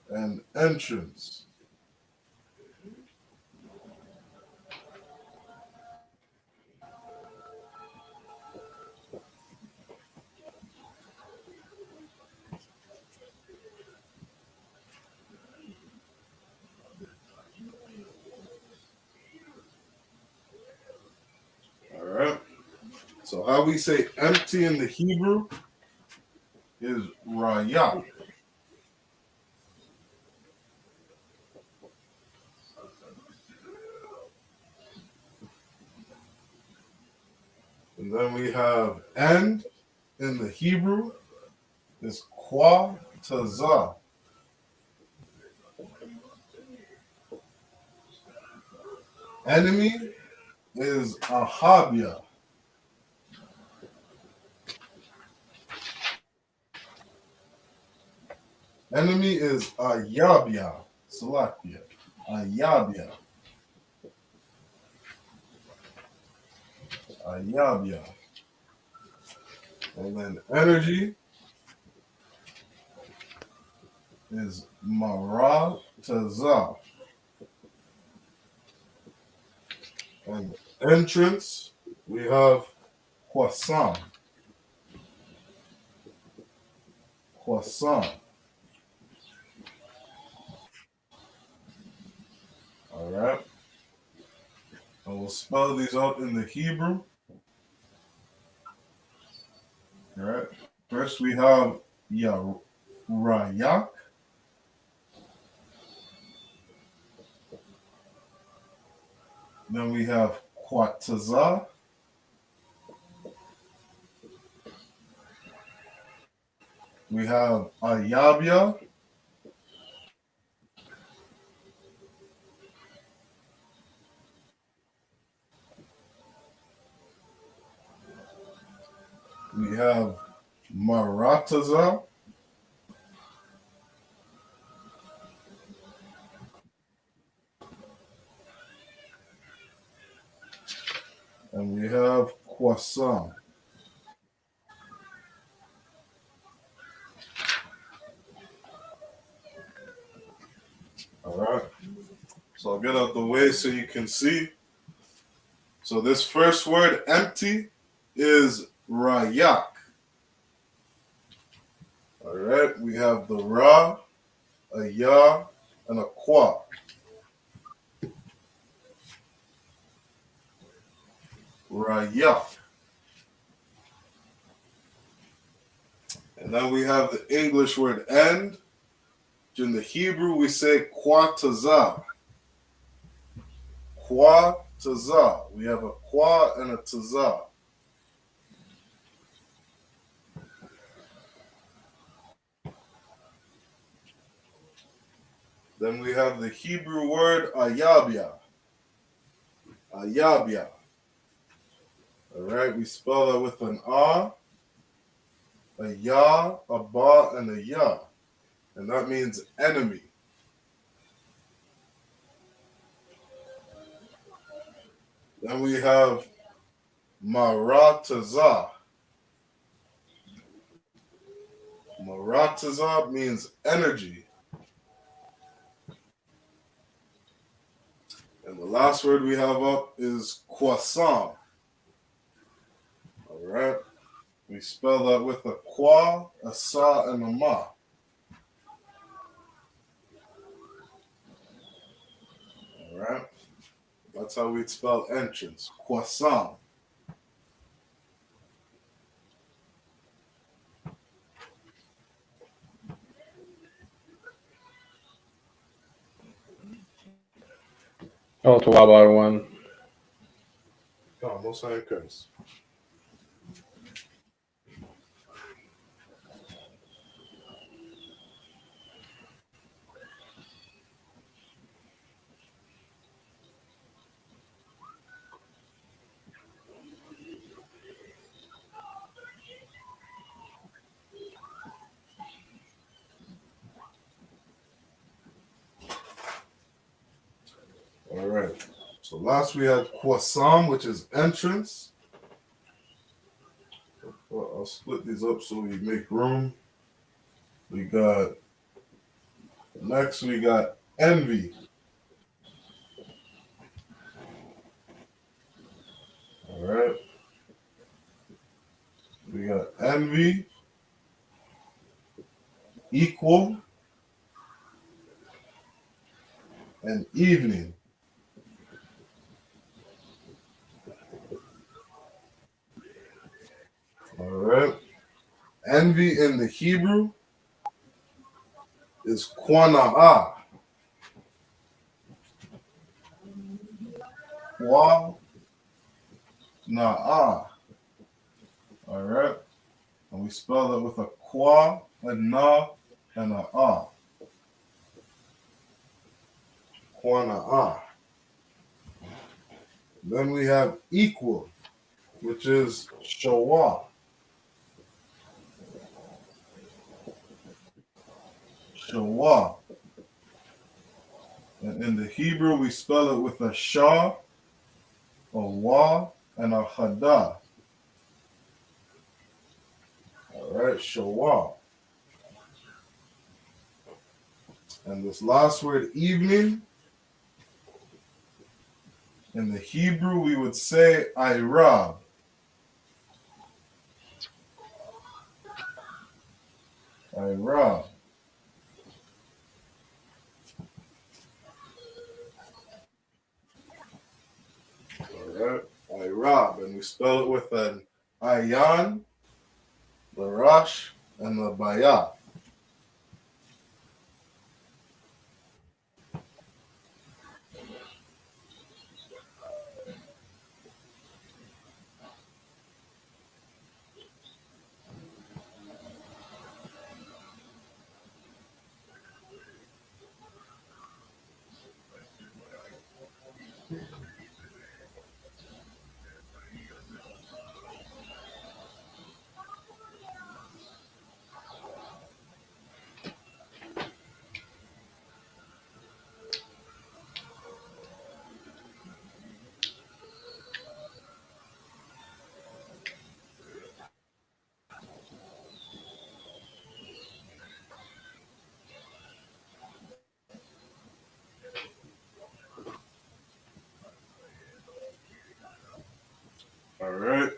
And entrance. All right. So how we say empty in the Hebrew is raya. And then we have end in the Hebrew is kwa taza. Enemy is ahabia. Enemy is ayabia. Salakia. Ayabia. Ayabia. And then energy is mara taza. And entrance, we have croissant. Croissant. All right. And we'll spell these out in the Hebrew. All right. First we have Rayak. Then we have Quataza. We have Ayabia. We have Marataza. And we have Croissant. All right. So I'll get out the way so you can see. So this first word, empty, is Rayak. All right. We have the Ra, a Ya, and a Kwa. Rayak. And then we have the English word end. In the Hebrew, we say Quataza. Quataza. We have a Qua and a Taza. Then we have the Hebrew word Ayabia. Ayabia. All right, we spell that with an A, Ya, a Ba, and a Ya. And that means enemy. Then we have Marataza. Marataza means energy. And the last word we have up is croissant. All right. We spell that with a qua, a sa, and a ma. All right. That's how we spell entrance. Croissant. Oh, to Wabar one. Oh, most high curse. All right. So last we had croissant, which is entrance. Well, I'll split these up so we make room. We got next we got envy. All right. We got envy, equal, and evening. All right. Envy in the Hebrew is quana'ah. Quana'ah. All right. And we spell it with a qua, a na, and a ah. Quana'ah. Then we have equal, which is shawah. Shawah. And in the Hebrew, we spell it with a shah, a wa, and a hada. All right, shawah. And this last word, evening, in the Hebrew, we would say irab. Irab. All right, irab. And we spell it with an ayan, the Rosh, and the Bayah. All right.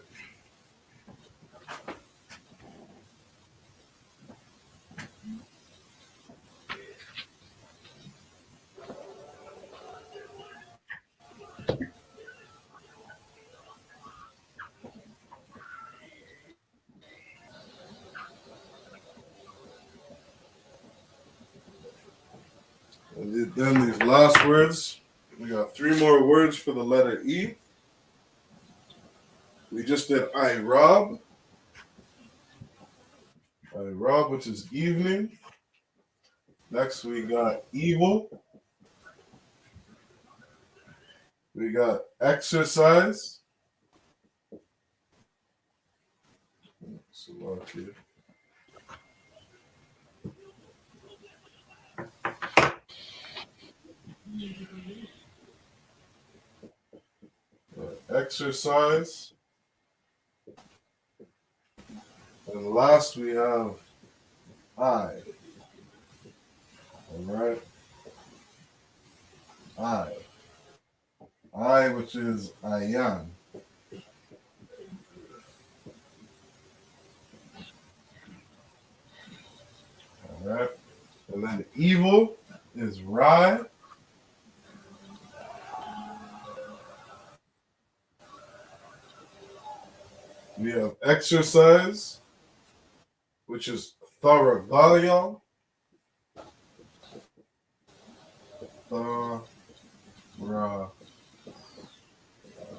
And then these last words, we got 3 more words for the letter E. We just did I Rob, which is evening. Next, we got evil. We got exercise. Salakia. Exercise. And last, we have I. All right. I, which is ayan. All right. And then evil is Rai. We have exercise, which is Tharagaya. Tharagaya.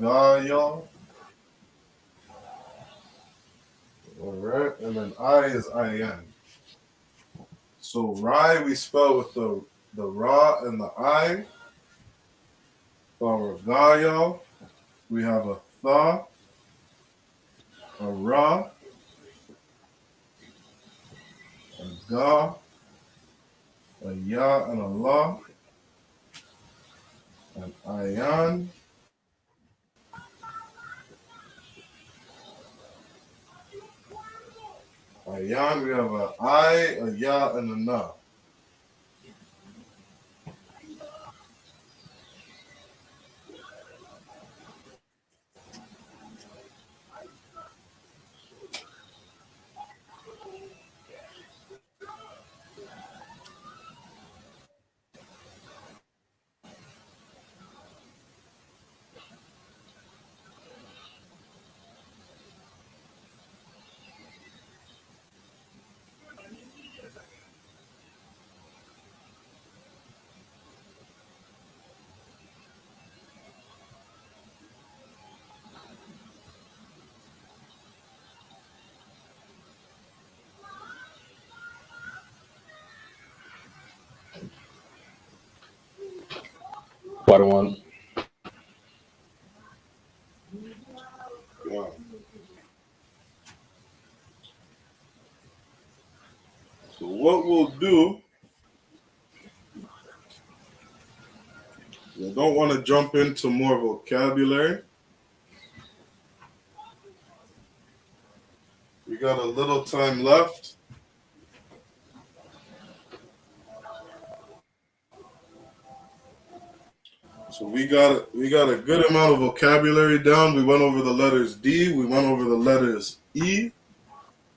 All right. And then I is ayan. So Rai we spell with the Ra and the I. Tharagaya. We have a Tha, a Ra, a Ga, a Ya, and a La, an Ayan. Ayan, we have a I, a Ya, and a Na. Water one. Yeah. So what we'll do, we don't want to jump into more vocabulary. We got a little time left. So we got a good amount of vocabulary down. We went over the letters D. We went over the letters E.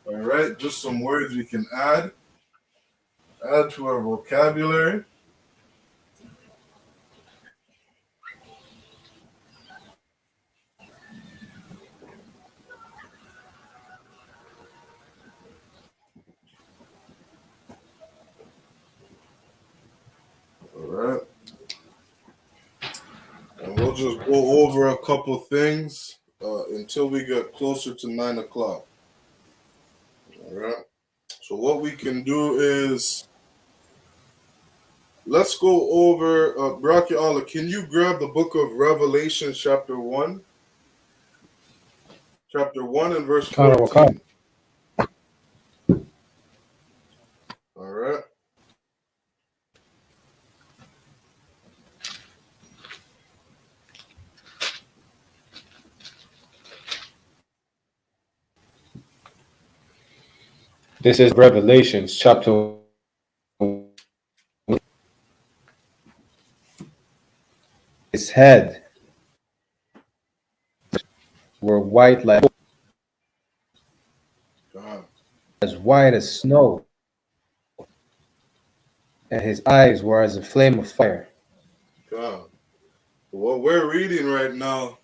All right, just some words we can add to our vocabulary. we'll just go over a couple things until we get closer to 9 o'clock. All right. So what we can do is let's go over Braki Allah. Can you grab the book of Revelation, chapter 1? Chapter 1 and verse 14. All right. This is Revelations chapter 1. His head were white like as white as snow, and his eyes were as a flame of fire. God. What we're reading right now,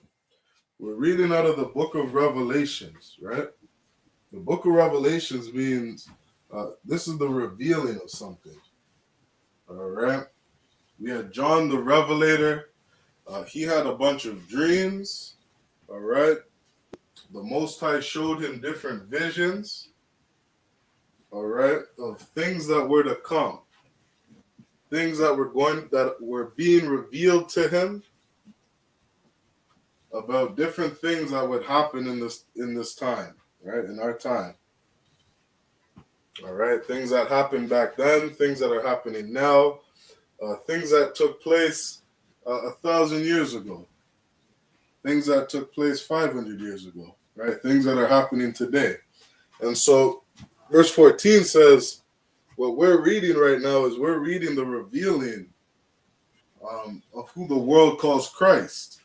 we're reading out of the book of Revelations, right? The book of Revelations means this is the revealing of something. All right. We had John the Revelator. He had a bunch of dreams. All right. The Most High showed him different visions. All right. Of things that were to come. Things that were being revealed to him about different things that would happen in this time, right? In our time. All right. Things that happened back then, things that are happening now, things that took place 1,000 years ago, things that took place 500 years ago, right? Things that are happening today. And so verse 14 says, what we're reading right now is we're reading the revealing of who the world calls Christ,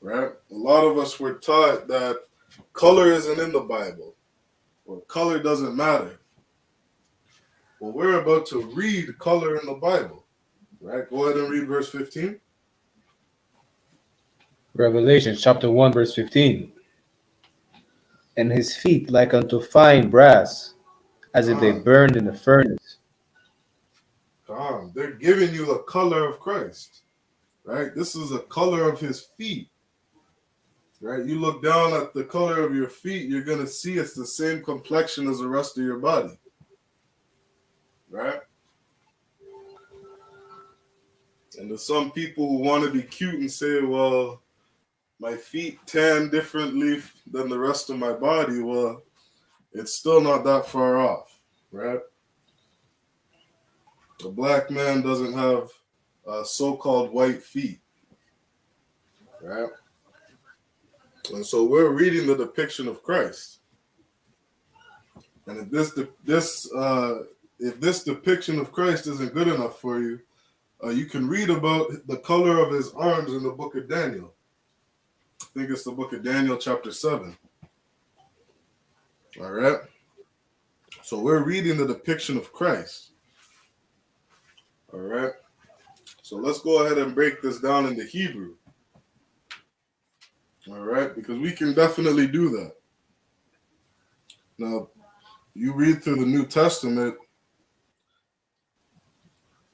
right? A lot of us were taught that color isn't in the Bible, or color doesn't matter. Well, we're about to read color in the Bible, right? Go ahead and read verse 15. Revelation chapter 1 verse 15. And his feet like unto fine brass, as if they burned in the furnace. They're giving you the color of Christ, right? This is the color of his feet, right? You look down at the color of your feet, you're going to see it's the same complexion as the rest of your body, right? And there's some people who want to be cute and say, well, my feet tan differently than the rest of my body. Well, it's still not that far off, right? A black man doesn't have so-called white feet, right? And so we're reading the depiction of Christ. And if this depiction of Christ isn't good enough for you, you can read about the color of his arms in the book of Daniel. I think it's the book of Daniel, chapter 7. All right. So we're reading the depiction of Christ. All right. So let's go ahead and break this down into Hebrew. All right. Because we can definitely do that. Now, you read through the New Testament,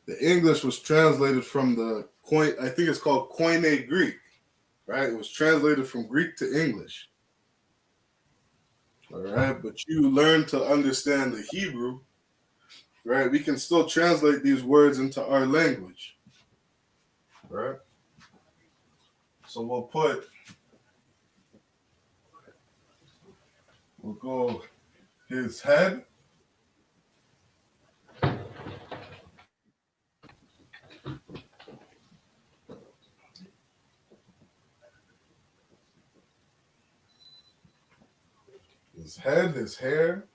the English was translated from I think it's called Koine Greek, right? It was translated from Greek to English. All right. But you learn to understand the Hebrew, right? We can still translate these words into our language, right? So we'll go his head. His head, his hair.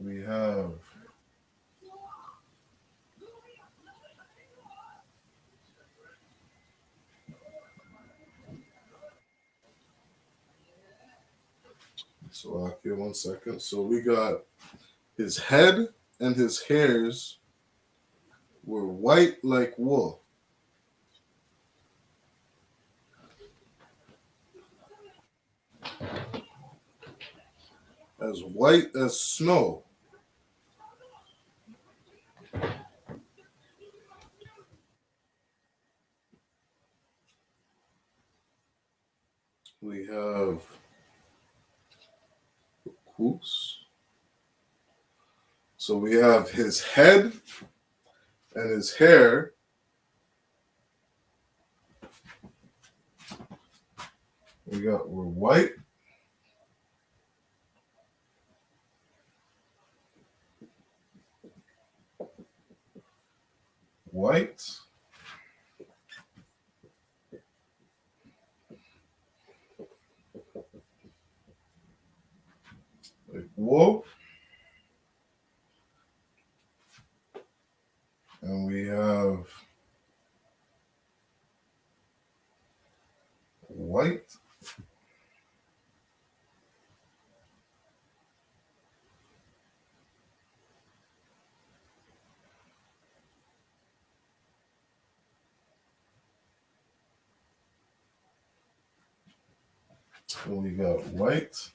We have okay, 1 second. So we got his head and his hairs were white like wool. As white as snow. We have whoops. So we have his head and his hair. We're white. White. Like wool. And we have white. And we got white.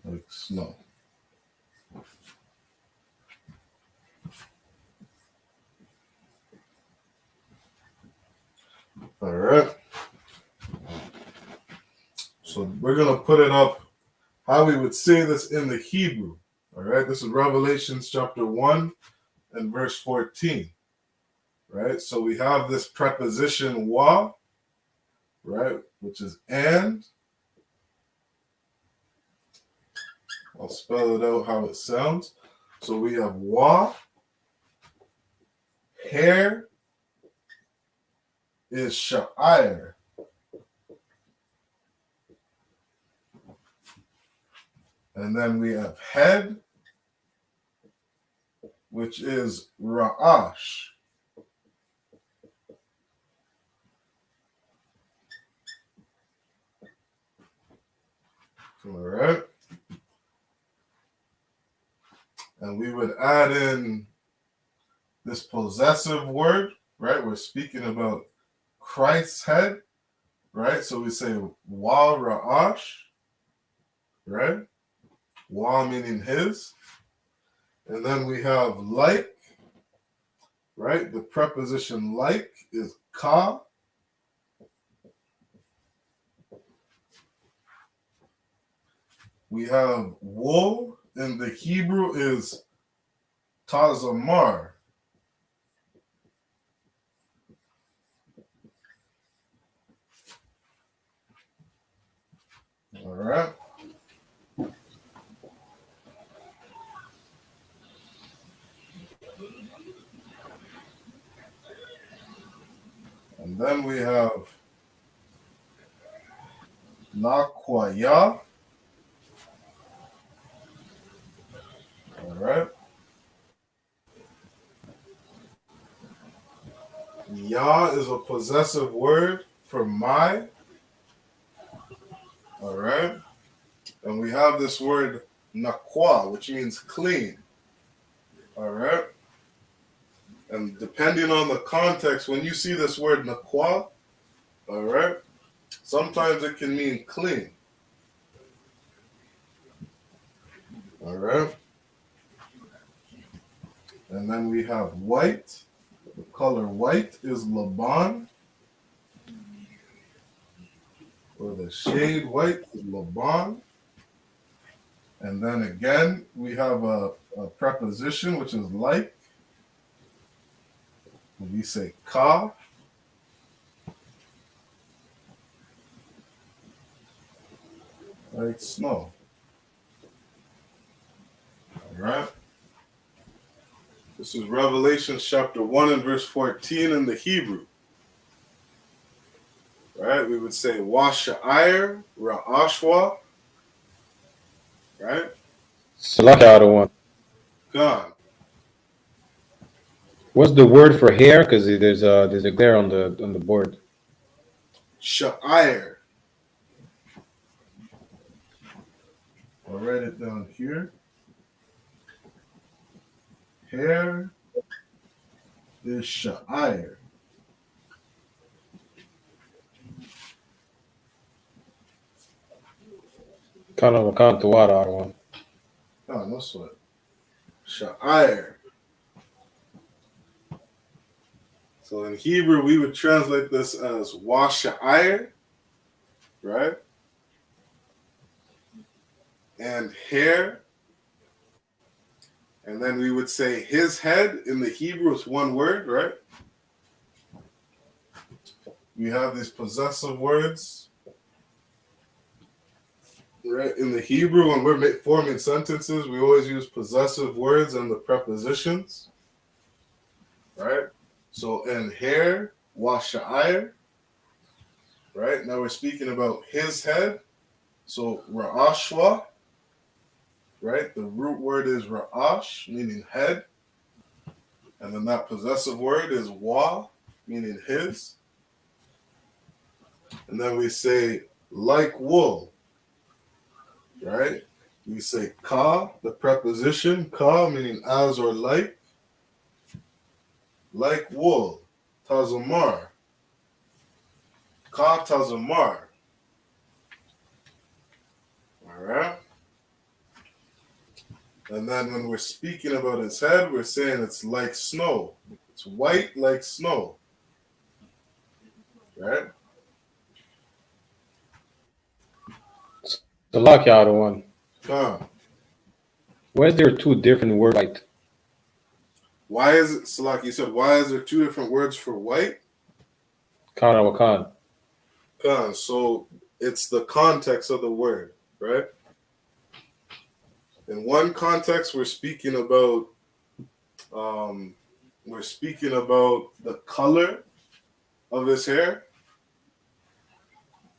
Like snow. All right. So we're going to put it up how we would say this in the Hebrew. All right. This is Revelations chapter 1 and verse 14. Right. So we have this preposition wa, right, which is and. I'll spell it out how it sounds. So we have wa. Hair is sha'ir. And then we have head, which is ra'ash. All right. And we would add in this possessive word, right? We're speaking about Christ's head, right? So we say wa ra'ash, right? Wa meaning his. And then we have like, right? The preposition like is ka. We have wool in the Hebrew is tazamar. All right. And then we have nakwaya. All right. Ya is a possessive word for my. All right. And we have this word nakwa, which means clean. All right. And depending on the context, when you see this word nakwa, all right, sometimes it can mean clean. All right. And then we have white. The color white is Laban. Or the shade white is Laban. And then again, we have a preposition, which is like. We say ka. Like snow. All right. This is Revelation chapter 1 and verse 14 in the Hebrew. Right? We would say washa'ir, ra'ashwa. Right? Select out of one. God. What's the word for hair? Because there's a glare on the board. Sha'ir. I'll write it down here. Hair is sha'ir. Kana wakan tuwara one. Oh, no sweat. Sha'ir. So in Hebrew, we would translate this as wa sha'ir, right? And hair. And then we would say his head. In the Hebrew, it's one word, right? We have these possessive words, right? In the Hebrew, when we're forming sentences, we always use possessive words and the prepositions, right? So in hair, washa'ir, right? Now we're speaking about his head. So ra'ashwa, right? The root word is ra'ash, meaning head. And then that possessive word is wa, meaning his. And then we say like wool, right? We say ka, the preposition, ka, meaning as or like wool, tazamar, ka tazamar, all right? And then when we're speaking about his head, we're saying it's like snow. It's white like snow, right? The Lakiata one. Ka. Why is there two different words white? Why is it, Salaki, you said, why is there two different words for white? Kana wakan. Ka. So it's the context of the word, right? In one context, we're speaking about the color of his hair,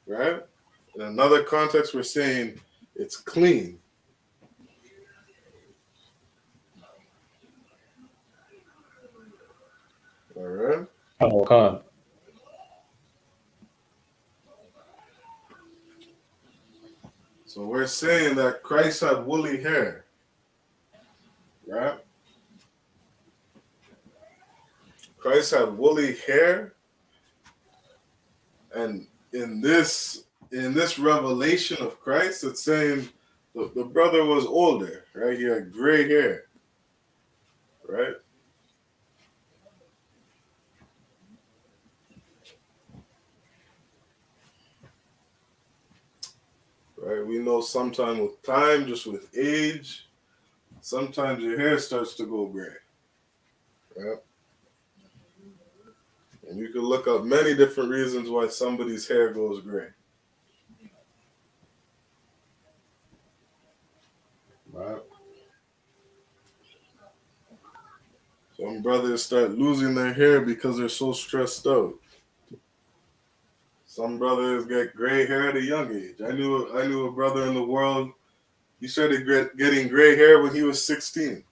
right? In another context, we're saying it's clean. All right. Kana wakan. So we're saying that Christ had woolly hair, right? Christ had woolly hair, and in this revelation of Christ, it's saying the brother was older, right? He had gray hair, right? Right. We know sometime with time, just with age, sometimes your hair starts to go gray. Right? And you can look up many different reasons why somebody's hair goes gray. Right? Some brothers start losing their hair because they're so stressed out. Some brothers get gray hair at a young age. I knew a brother in the world. He started getting gray hair when he was 16.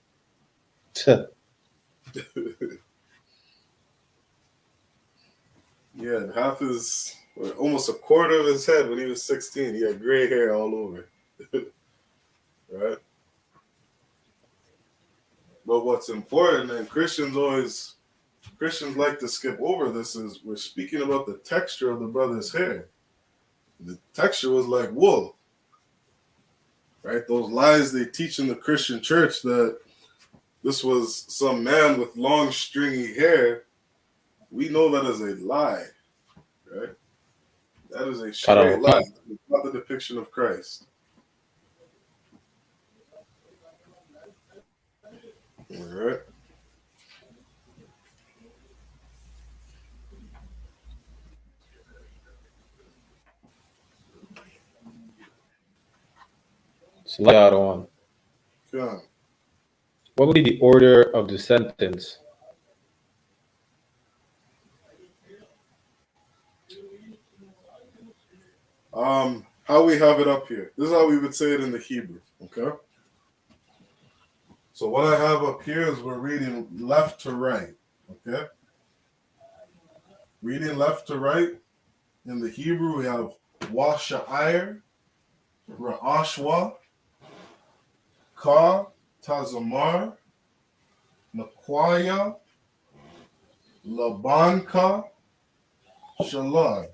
Yeah, almost a quarter of his head when he was 16. He had gray hair all over. Right? But what's important, and Christians like to skip over this, is we're speaking about the texture of the brother's hair. The texture was like wool. Right? Those lies they teach in the Christian church that this was some man with long stringy hair, we know that is a lie. Right? That is a straight lie. It's not the depiction of Christ. All right. It's Lakiata one. Come. What would be the order of the sentence? How we have it up here. This is how we would say it in the Hebrew. Okay. So what I have up here is we're reading left to right. Okay. Reading left to right. In the Hebrew, we have wa sha'ir, ra'ashwa, Ka, Tazamar, Nakwaya, Labanka, Shalad.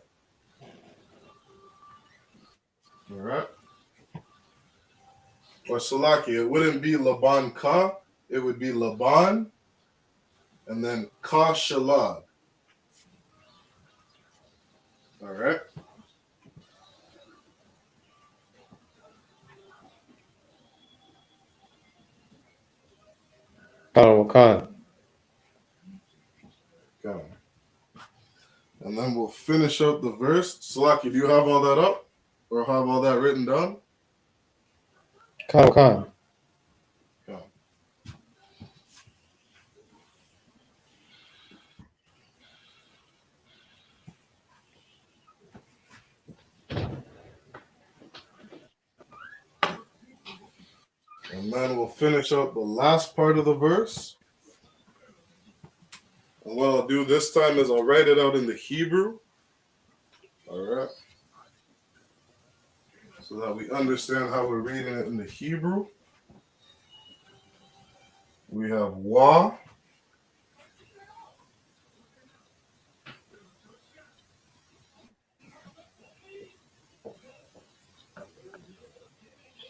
All right. Or Salaki, it wouldn't be Labanka, it would be Laban, and then Ka Shalad. All right. Khan. Okay. And then we'll finish up the verse. Salaki, do you have all that up? Or have all that written down? Khan. Okay. And then we'll finish up the last part of the verse. And what I'll do this time is I'll write it out in the Hebrew. All right. So that we understand how we're reading it in the Hebrew. We have Wa.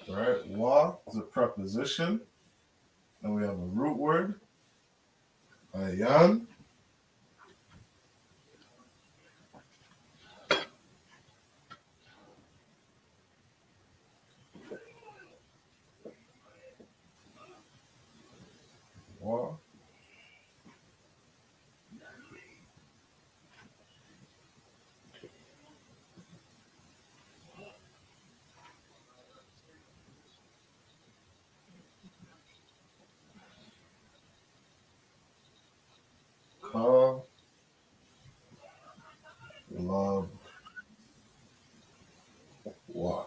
All right. Wa is a preposition. And we have a root word. Ayan. Wa. Ka. Love. Wa.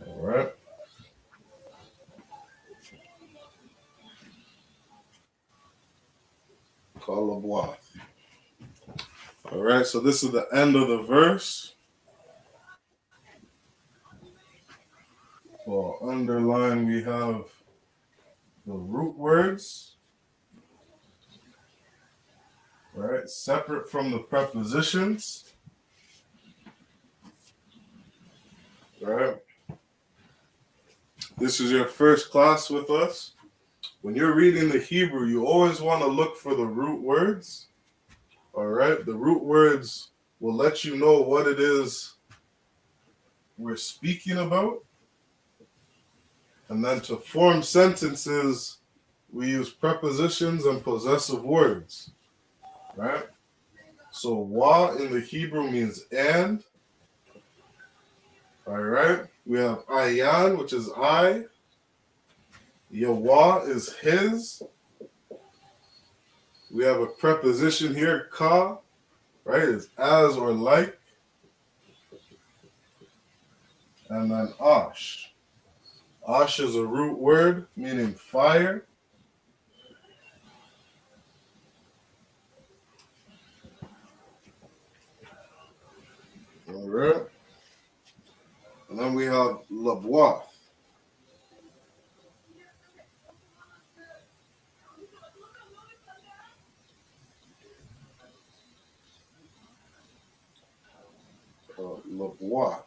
All right. Kalabuath. All right. So this is the end of the verse. So underline, we have the root words. All right. Separate from the prepositions. All right. This is your first class with us. When you're reading the Hebrew, you always want to look for the root words. All right. The root words will let you know what it is we're speaking about. And then to form sentences, we use prepositions and possessive words. Right? So wa in the Hebrew means and. All right. We have ayan, which is I. Yahweh is his. We have a preposition here, ka, right? Is as or like. And then ash. Ash is a root word meaning fire. All right. And then we have labuath. Labuath.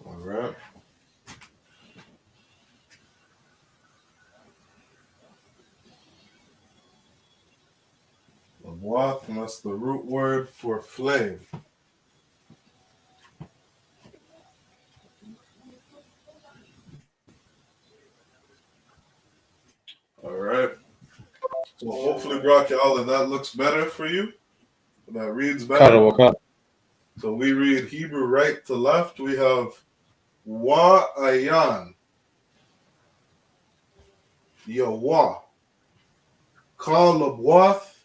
All right. Labuath, and that's the root word for flame. All right. So hopefully, Brock, all of that looks better for you. that reads better. Wakana. So we read Hebrew right to left. We have Wa-ayan, Yawah, Kalabwath,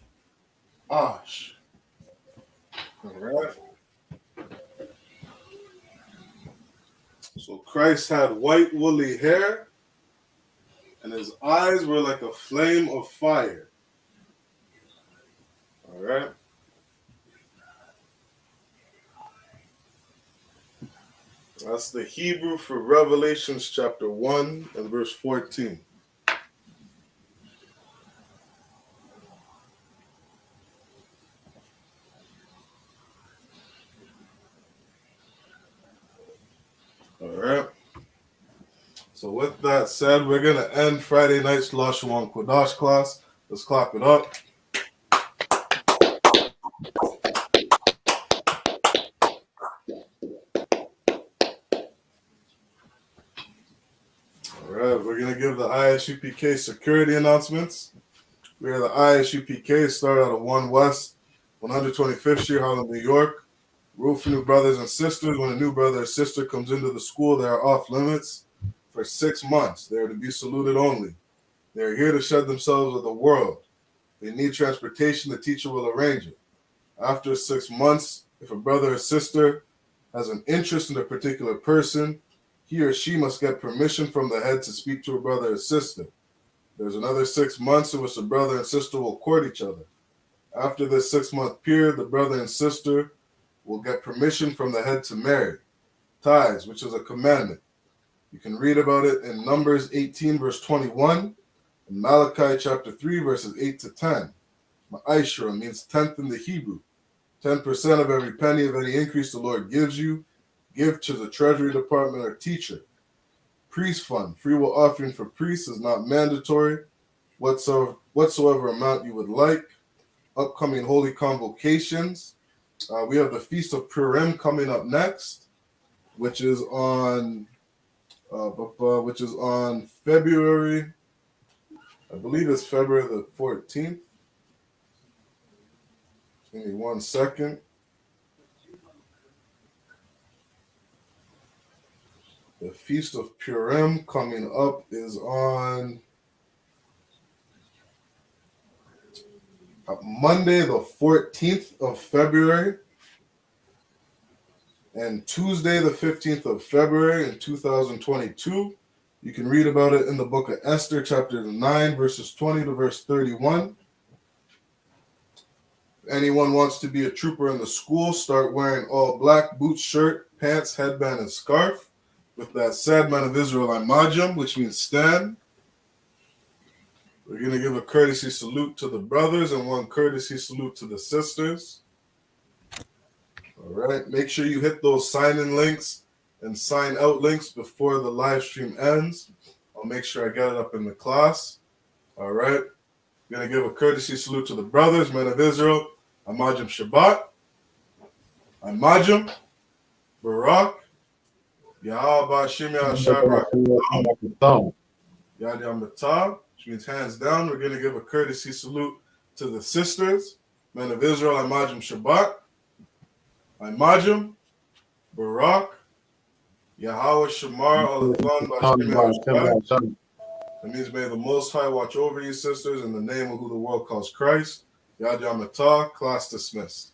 Ash. All right. So Christ had white woolly hair, and his eyes were like a flame of fire. All right. That's the Hebrew for Revelations chapter 1 and verse 14. All right. So with that said, we're going to end Friday night's Lashawan Qadash class. Let's clap it up. All right, we're going to give the I.S.U.P.K security announcements. We are the I.S.U.P.K, started out of 1 West, 125th Street, Harlem, New York. Rule for new brothers and sisters. When a new brother or sister comes into the school, they are off limits for 6 months. They are to be saluted only. They are here to shed themselves with the world. They need transportation, the teacher will arrange it. After 6 months, if a brother or sister has an interest in a particular person, he or she must get permission from the head to speak to a brother or sister. There's another 6 months in which the brother and sister will court each other. After this 6-month period, the brother and sister will get permission from the head to marry. Tithes, which is a commandment. You can read about it in Numbers 18, verse 21, and Malachi chapter 3, verses 8 to 10. Ma'ishra means tenth in the Hebrew. 10% of every penny of any increase the Lord gives you, give to the treasury department or teacher. Priest fund, free will offering for priests is not mandatory. Whatsoever amount you would like. Upcoming holy convocations. We have the Feast of Purim coming up next, which is on February. I believe it's February the 14th. Give me 1 second. The Feast of Purim coming up is on Monday, the 14th of February, and Tuesday, the 15th of February in 2022. You can read about it in the book of Esther, chapter 9, verses 20 to verse 31. If anyone wants to be a trooper in the school, start wearing all black, boots, shirt, pants, headband, and scarf. With that said, man of Israel, I'm Majam, which means stand. We're going to give a courtesy salute to the brothers and one courtesy salute to the sisters. All right. Make sure you hit those sign-in links and sign-out links before the live stream ends. I'll make sure I get it up in the class. All right. We're going to give a courtesy salute to the brothers, men of Israel. I'm Majam Shabbat. I'm Majam. Barak. Yahweh Shimei Shabrak. Yad Yam Matah, which means hands down. We're going to give a courtesy salute to the sisters, men of Israel. I'm Majam Shabbat. I'm Majam, Barak, Yahweh Shamar, Alathan, Bashim. That means may the Most High watch over you, sisters, in the name of who the world calls Christ. Yad Yam Matah, class dismissed.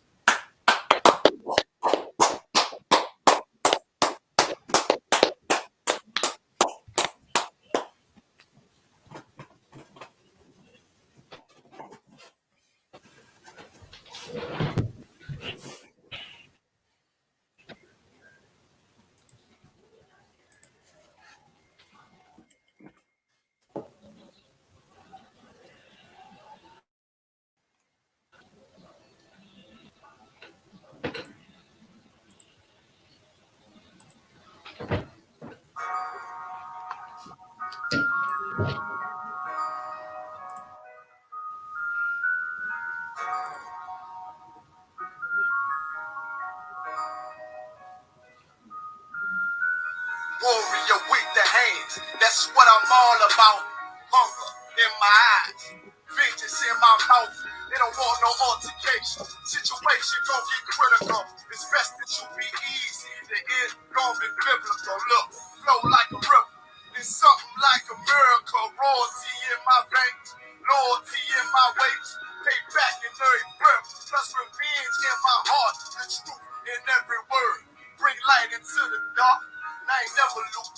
Warrior with the hands, that's what I'm all about. Hunger in my eyes, vengeance in my mouth. They don't want no altercation. Situation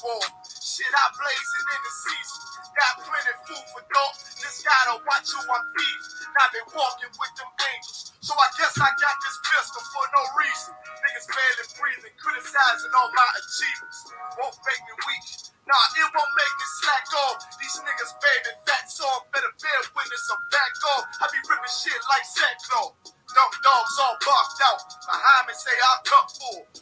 war. Shit, I blazing in the season. Got plenty food for thought. Just gotta watch who I'm feeding. I've been walking with them angels. So I guess I got this pistol for no reason. Niggas barely breathing, criticizing all my achievements. Won't make me weak. Nah, it won't make me slack off. These niggas baby fat off. Better bear witness I'm back off. I be ripping shit like sackcloth. Dumb dogs all barked out. Behind me say I'll cut full.